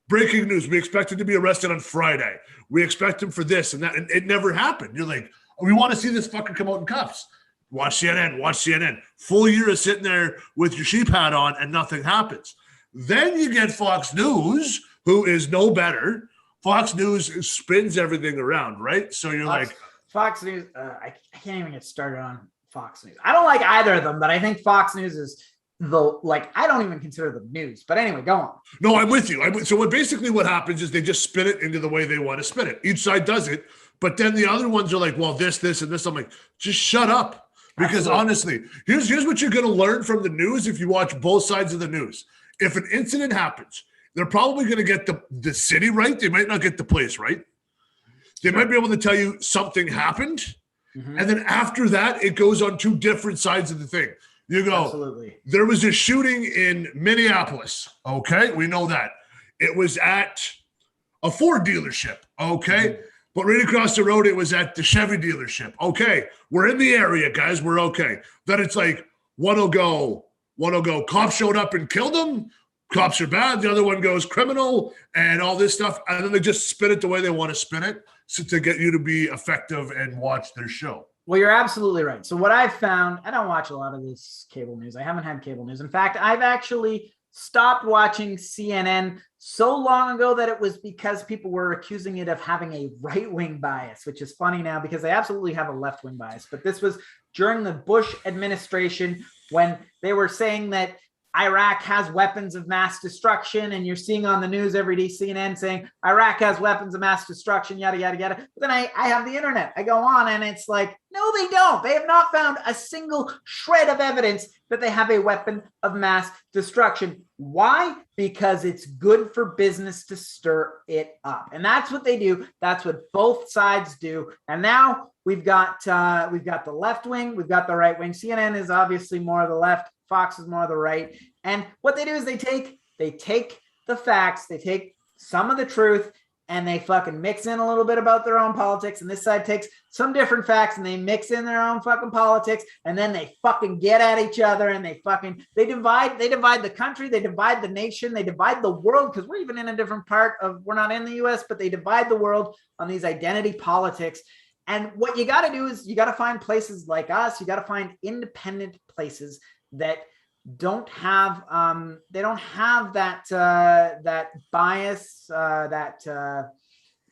Breaking news. We expect him to be arrested on Friday. We expect him for this and that. And it never happened. You're like, we want to see this fucker come out in cuffs. Watch CNN. Full year of sitting there with your sheep hat on and nothing happens. Then you get Fox News, who is no better. Fox News spins everything around, right? So you're Fox News, I can't even get started on Fox News. I don't like either of them, but I think Fox News is I don't even consider them news. But anyway, go on. No, I'm with you. So what happens is they just spin it into the way they want to spin it. Each side does it, but then the other ones are like, well, this, and this. I'm like, just shut up. Because honestly, here's what you're going to learn from the news if you watch both sides of the news. If an incident happens, they're probably going to get the city right. They might not get the place right. They might be able to tell you something happened. Mm-hmm. And then after that, it goes on two different sides of the thing. You go, absolutely. There was a shooting in Minneapolis. Okay, we know that. It was at a Ford dealership. Okay, mm-hmm. But right across the road, it was at the Chevy dealership. Okay, we're in the area, guys. We're okay. Then it's like, one will go, cops showed up and killed him. cops are bad. The other one goes criminal and all this stuff. And then they just spin it the way they want to spin it to get you to be effective and watch their show. Well, you're absolutely right. So what I've found, I don't watch a lot of this cable news. I haven't had cable news. In fact, I've actually stopped watching CNN so long ago that it was because people were accusing it of having a right-wing bias, which is funny now because they absolutely have a left-wing bias. But this was during the Bush administration when they were saying that Iraq has weapons of mass destruction, and you're seeing on the news every day CNN saying Iraq has weapons of mass destruction, yada, yada, yada. But then I have the internet. I go on and it's like, no, they don't. They have not found a single shred of evidence that they have a weapon of mass destruction. Why? Because it's good for business to stir it up. And that's what they do. That's what both sides do. And now we've got the left wing, we've got the right wing. CNN is obviously more of the left. Fox is more of the right. And what they do is they take the facts, they take some of the truth, and they fucking mix in a little bit about their own politics. And this side takes some different facts and they mix in their own fucking politics. And then they fucking get at each other and they divide the country, they divide the nation, they divide the world, because we're even in a different part of, we're not in the US, but they divide the world on these identity politics. And what you got to do is you got to find places like us, you got to find independent places that don't have that bias, that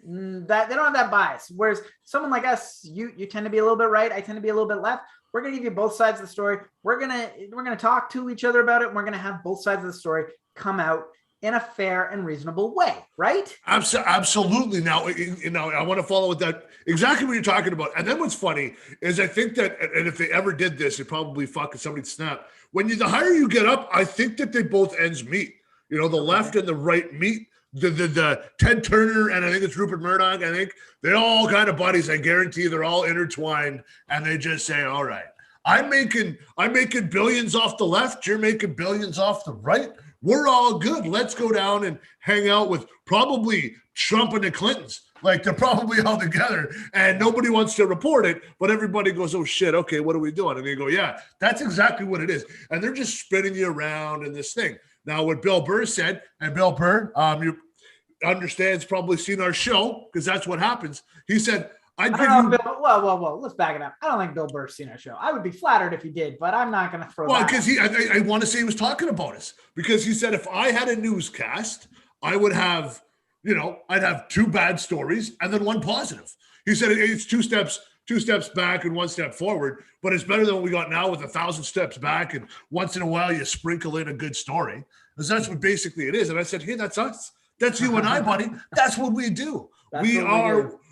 they don't have that bias. Whereas someone like us, you tend to be a little bit right, I tend to be a little bit left. We're gonna give you both sides of the story. We're gonna talk to each other about it, and we're gonna have both sides of the story come out in a fair and reasonable way, right? Absolutely. Now, I want to follow with that exactly what you're talking about. And then what's funny is I think that, and if they ever did this, it probably fucking somebody'd snap. The higher you get up, I think that they both ends meet. The left and the right meet. The Ted Turner and I think it's Rupert Murdoch. I think they're all kind of buddies. I guarantee they're all intertwined, and they just say, "All right, I'm making billions off the left. You're making billions off the right. We're all good. Let's go down and hang out with probably Trump and the Clintons. Like they're probably all together and nobody wants to report it, but everybody goes, oh shit, okay, what are we doing? And they go, yeah, that's exactly what it is. And they're just spinning you around in this thing. Now, what Bill Burr said, and Bill Burr, you understands, probably seen our show because that's what happens. He said, Well, let's back it up. I don't think Bill Burr's seen our show. I would be flattered if he did, but I'm not going to throw that. Well, because I want to say he was talking about us because he said if I had a newscast, I would have, I'd have two bad stories and then one positive. He said it's two steps back and one step forward, but it's better than what we got now with 1,000 steps back and once in a while you sprinkle in a good story. Because that's what basically it is. And I said, hey, that's us. That's you and I, buddy. That's what we do.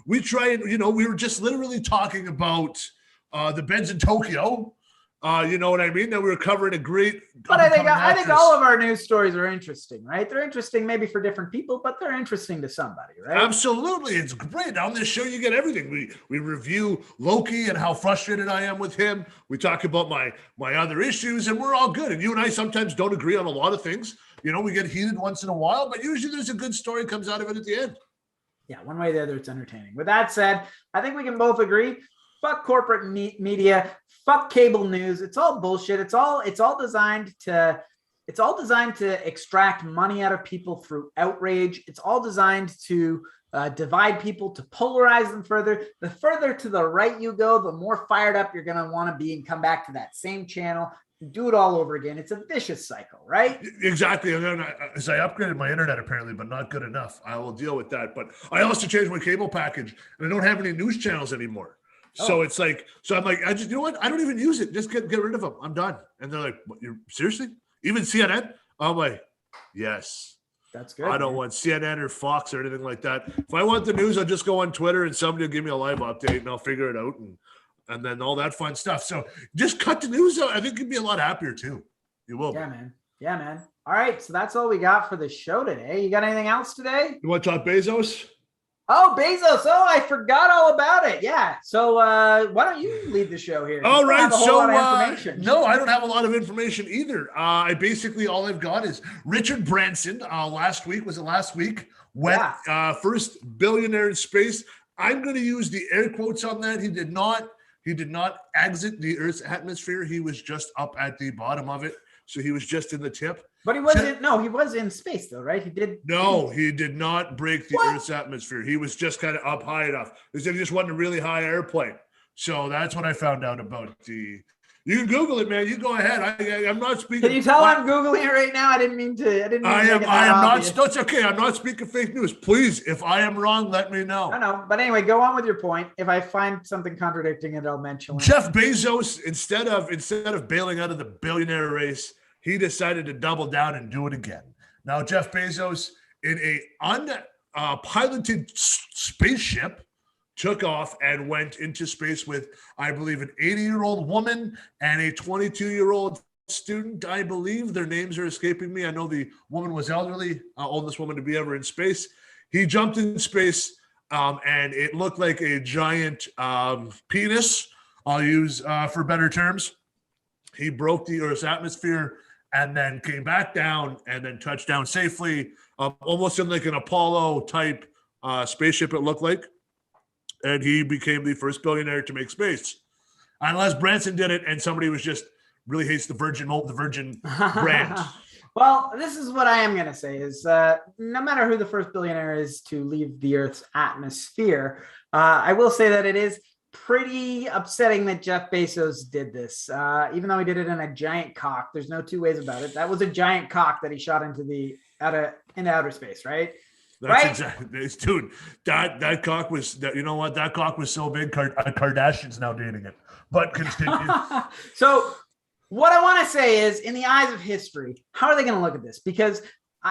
We try and, we were just literally talking about the beds in Tokyo. You know what I mean? That we were covering a great. But I think all of our news stories are interesting, right? They're interesting maybe for different people, but they're interesting to somebody, right? Absolutely. It's great. On this show, you get everything. We review Loki and how frustrated I am with him. We talk about my other issues, and we're all good. And you and I sometimes don't agree on a lot of things. We get heated once in a while, but usually there's a good story comes out of it at the end. Yeah, one way or the other, it's entertaining. With that said, I think we can both agree, fuck corporate media, fuck cable news. It's all bullshit. It's all designed to extract money out of people through outrage. It's all designed to divide people, to polarize them further. The further to the right you go, the more fired up you're going to want to be and come back to that same channel. Do it all over again. It's a vicious cycle, right? Exactly. And then as I upgraded my internet, apparently, but not good enough. I will deal with that. But I also changed my cable package, and I don't have any news channels anymore. Oh. So it's like, I'm like, I just, you know what? I don't even use it. Just get rid of them. I'm done. And they're like, what, you're seriously? Even CNN? I'm like, yes. That's good. I don't want CNN or Fox or anything like that. If I want the news, I'll just go on Twitter and somebody will give me a live update and I'll figure it out. And then all that fun stuff. So just cut the news out. I think you'd be a lot happier too. You will. Yeah, man. Yeah, man. All right. So that's all we got for the show today. You got anything else today? You want to talk Bezos? Oh, Bezos. Oh, I forgot all about it. Yeah. So why don't you lead the show here? All right. So no, I don't have a lot of information either. I basically, all I've got is Richard Branson. Last week went first billionaire in space. I'm going to use the air quotes on that. He did not exit the Earth's atmosphere. He was just up at the bottom of it. So he was just in the tip. But he wasn't. No, he was in space though, right? He did. No, he did not break the What? Earth's atmosphere. He was just kind of up high enough. He just wasn't a really high airplane. So that's what I found out about the. You can Google it, man. You go ahead. I'm not speaking. Can you tell I'm Googling it right now? I didn't mean to. I am. Make it I am obvious. not. No, it's okay. I'm not speaking fake news. Please, if I am wrong, let me know. I know, but anyway, go on with your point. If I find something contradicting it, I'll mention it. Jeff Bezos, instead of bailing out of the billionaire race, he decided to double down and do it again. Now, Jeff Bezos, in a unpiloted spaceship, took off and went into space with, I believe, an 80-year-old woman and a 22-year-old student. I believe their names are escaping me. I know the woman was elderly, oldest woman to be ever in space. He jumped in space, and it looked like a giant penis. I'll use for better terms. He broke the Earth's atmosphere and then came back down and then touched down safely, almost in like an Apollo type spaceship, it looked like. And he became the first billionaire to make space. Unless Branson did it and somebody was just really hates the Virgin brand. Well, this is what I am going to say is no matter who the first billionaire is to leave the Earth's atmosphere, I will say that it is pretty upsetting that Jeff Bezos did this, even though he did it in a giant cock. There's no two ways about it. That was a giant cock that he shot into outer space, right? That's exactly, dude. That cock was that. You know what? That cock was so big. Kardashian's now dating it. But continue. So, what I want to say is, in the eyes of history, how are they going to look at this? Because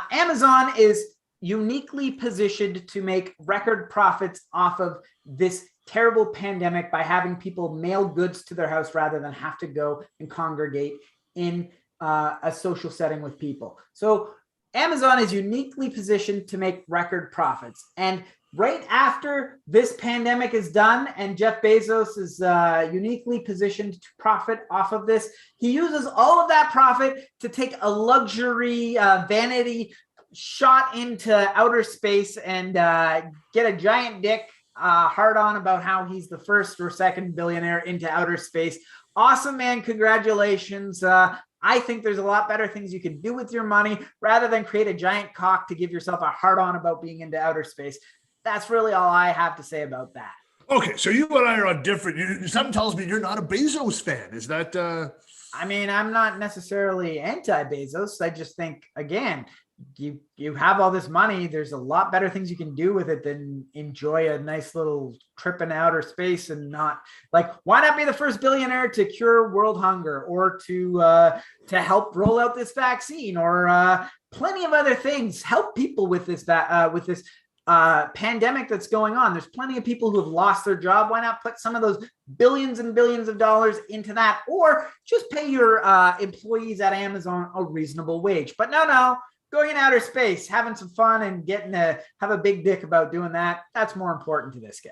Amazon is uniquely positioned to make record profits off of this terrible pandemic by having people mail goods to their house rather than have to go and congregate in a social setting with people. So Amazon is uniquely positioned to make record profits. And right after this pandemic is done and Jeff Bezos is uniquely positioned to profit off of this, he uses all of that profit to take a luxury vanity shot into outer space and get a giant dick hard on about how he's the first or second billionaire into outer space. Awesome, man. Congratulations. I think there's a lot better things you can do with your money rather than create a giant cock to give yourself a hard on about being into outer space. That's really all I have to say about that. Okay, so you and I are on different. Something tells me you're not a Bezos fan. Is that? I mean, I'm not necessarily anti-Bezos. I just think, again, you have all this money. There's a lot better things you can do with it than enjoy a nice little trip in outer space and not like. Why not be the first billionaire to cure world hunger or to help roll out this vaccine or plenty of other things? Help people with this pandemic that's going on. There's plenty of people who have lost their job. Why not put some of those billions and billions of dollars into that, or just pay your employees at Amazon a reasonable wage? But no. Going in outer space, having some fun and getting to have a big dick about doing that, that's more important to this guy.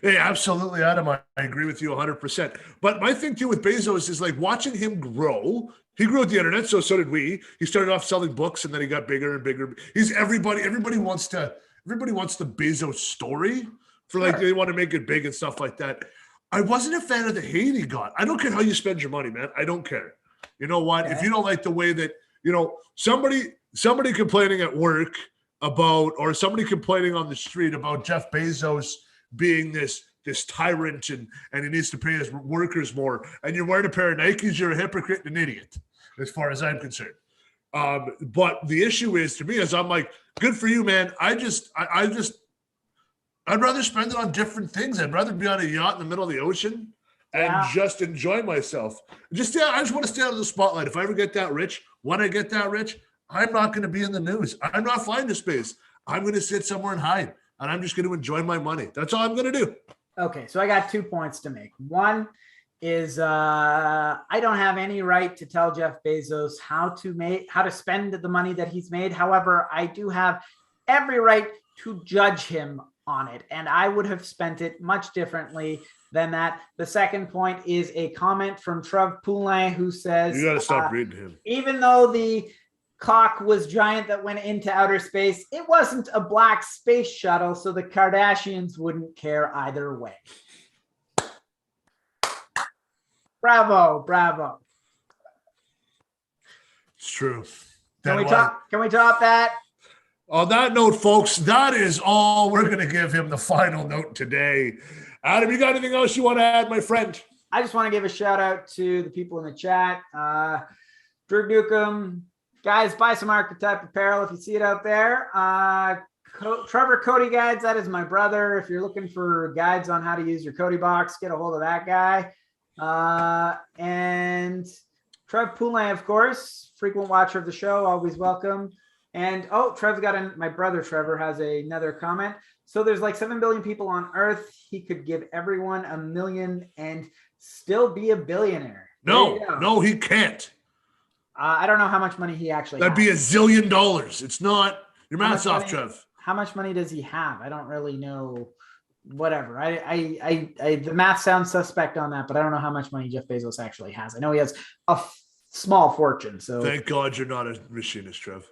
Hey, absolutely, Adam. I agree with you 100%. But my thing too with Bezos is like watching him grow. He grew with the internet, so did we. He started off selling books and then he got bigger and bigger. He's everybody wants the Bezos story for like, they want to make it big and stuff like that. I wasn't a fan of the hate he got. I don't care how you spend your money, man. I don't care. You know what? Okay. If you don't like the way that, somebody complaining at work about, or somebody complaining on the street about Jeff Bezos being this tyrant and he needs to pay his workers more, and you're wearing a pair of Nikes, you're a hypocrite and an idiot, as far as I'm concerned. But the issue is, to me, is I'm like, good for you, man. I'd rather spend it on different things. I'd rather be on a yacht in the middle of the ocean and just enjoy myself. I just want to stay out of the spotlight. If I ever get that rich, when I get that rich, I'm not going to be in the news. I'm not flying to space. I'm going to sit somewhere and hide, and I'm just going to enjoy my money. That's all I'm going to do. Okay, so I got 2 points to make. One is I don't have any right to tell Jeff Bezos how to spend the money that he's made. However, I do have every right to judge him on it, and I would have spent it much differently than that. The second point is a comment from Trev Poulin, who says, you got to stop reading him. Even though the cock was giant that went into outer space, it wasn't a black space shuttle, so the Kardashians wouldn't care either way. Bravo. It's true. Can we top that? On that note, folks, that is all. We're going to give him the final note today. Adam, you got anything else you want to add, my friend? I just want to give a shout out to the people in the chat. Drew Dukem, guys, buy some Archetype apparel if you see it out there. Trevor Cody Guides, that is my brother. If you're looking for guides on how to use your Cody box, get a hold of that guy. And Trev Poulin, of course, frequent watcher of the show, always welcome. And Trev's got my brother Trevor has another comment. So there's like 7 billion people on Earth. He could give everyone $1 million and still be a billionaire. No, he can't. I don't know how much money he actually That'd be $1 zillion. It's not. Your math's off, Trev. How much money does he have? I don't really know. Whatever. The math sounds suspect on that, but I don't know how much money Jeff Bezos actually has. I know he has a small fortune. So thank God you're not a machinist, Trev.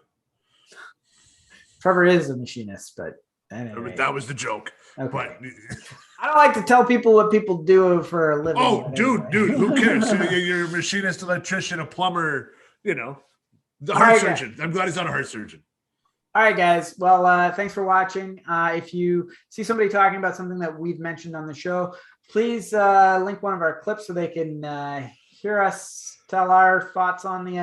Trevor is a machinist, but anyway. That was the joke. Okay. But I don't like to tell people what people do for a living. Oh, dude, who cares? You're a machinist, electrician, a plumber, the heart surgeon. I'm glad he's not a heart surgeon. All right, guys. Well, thanks for watching. If you see somebody talking about something that we've mentioned on the show, please link one of our clips so they can hear us tell our thoughts on the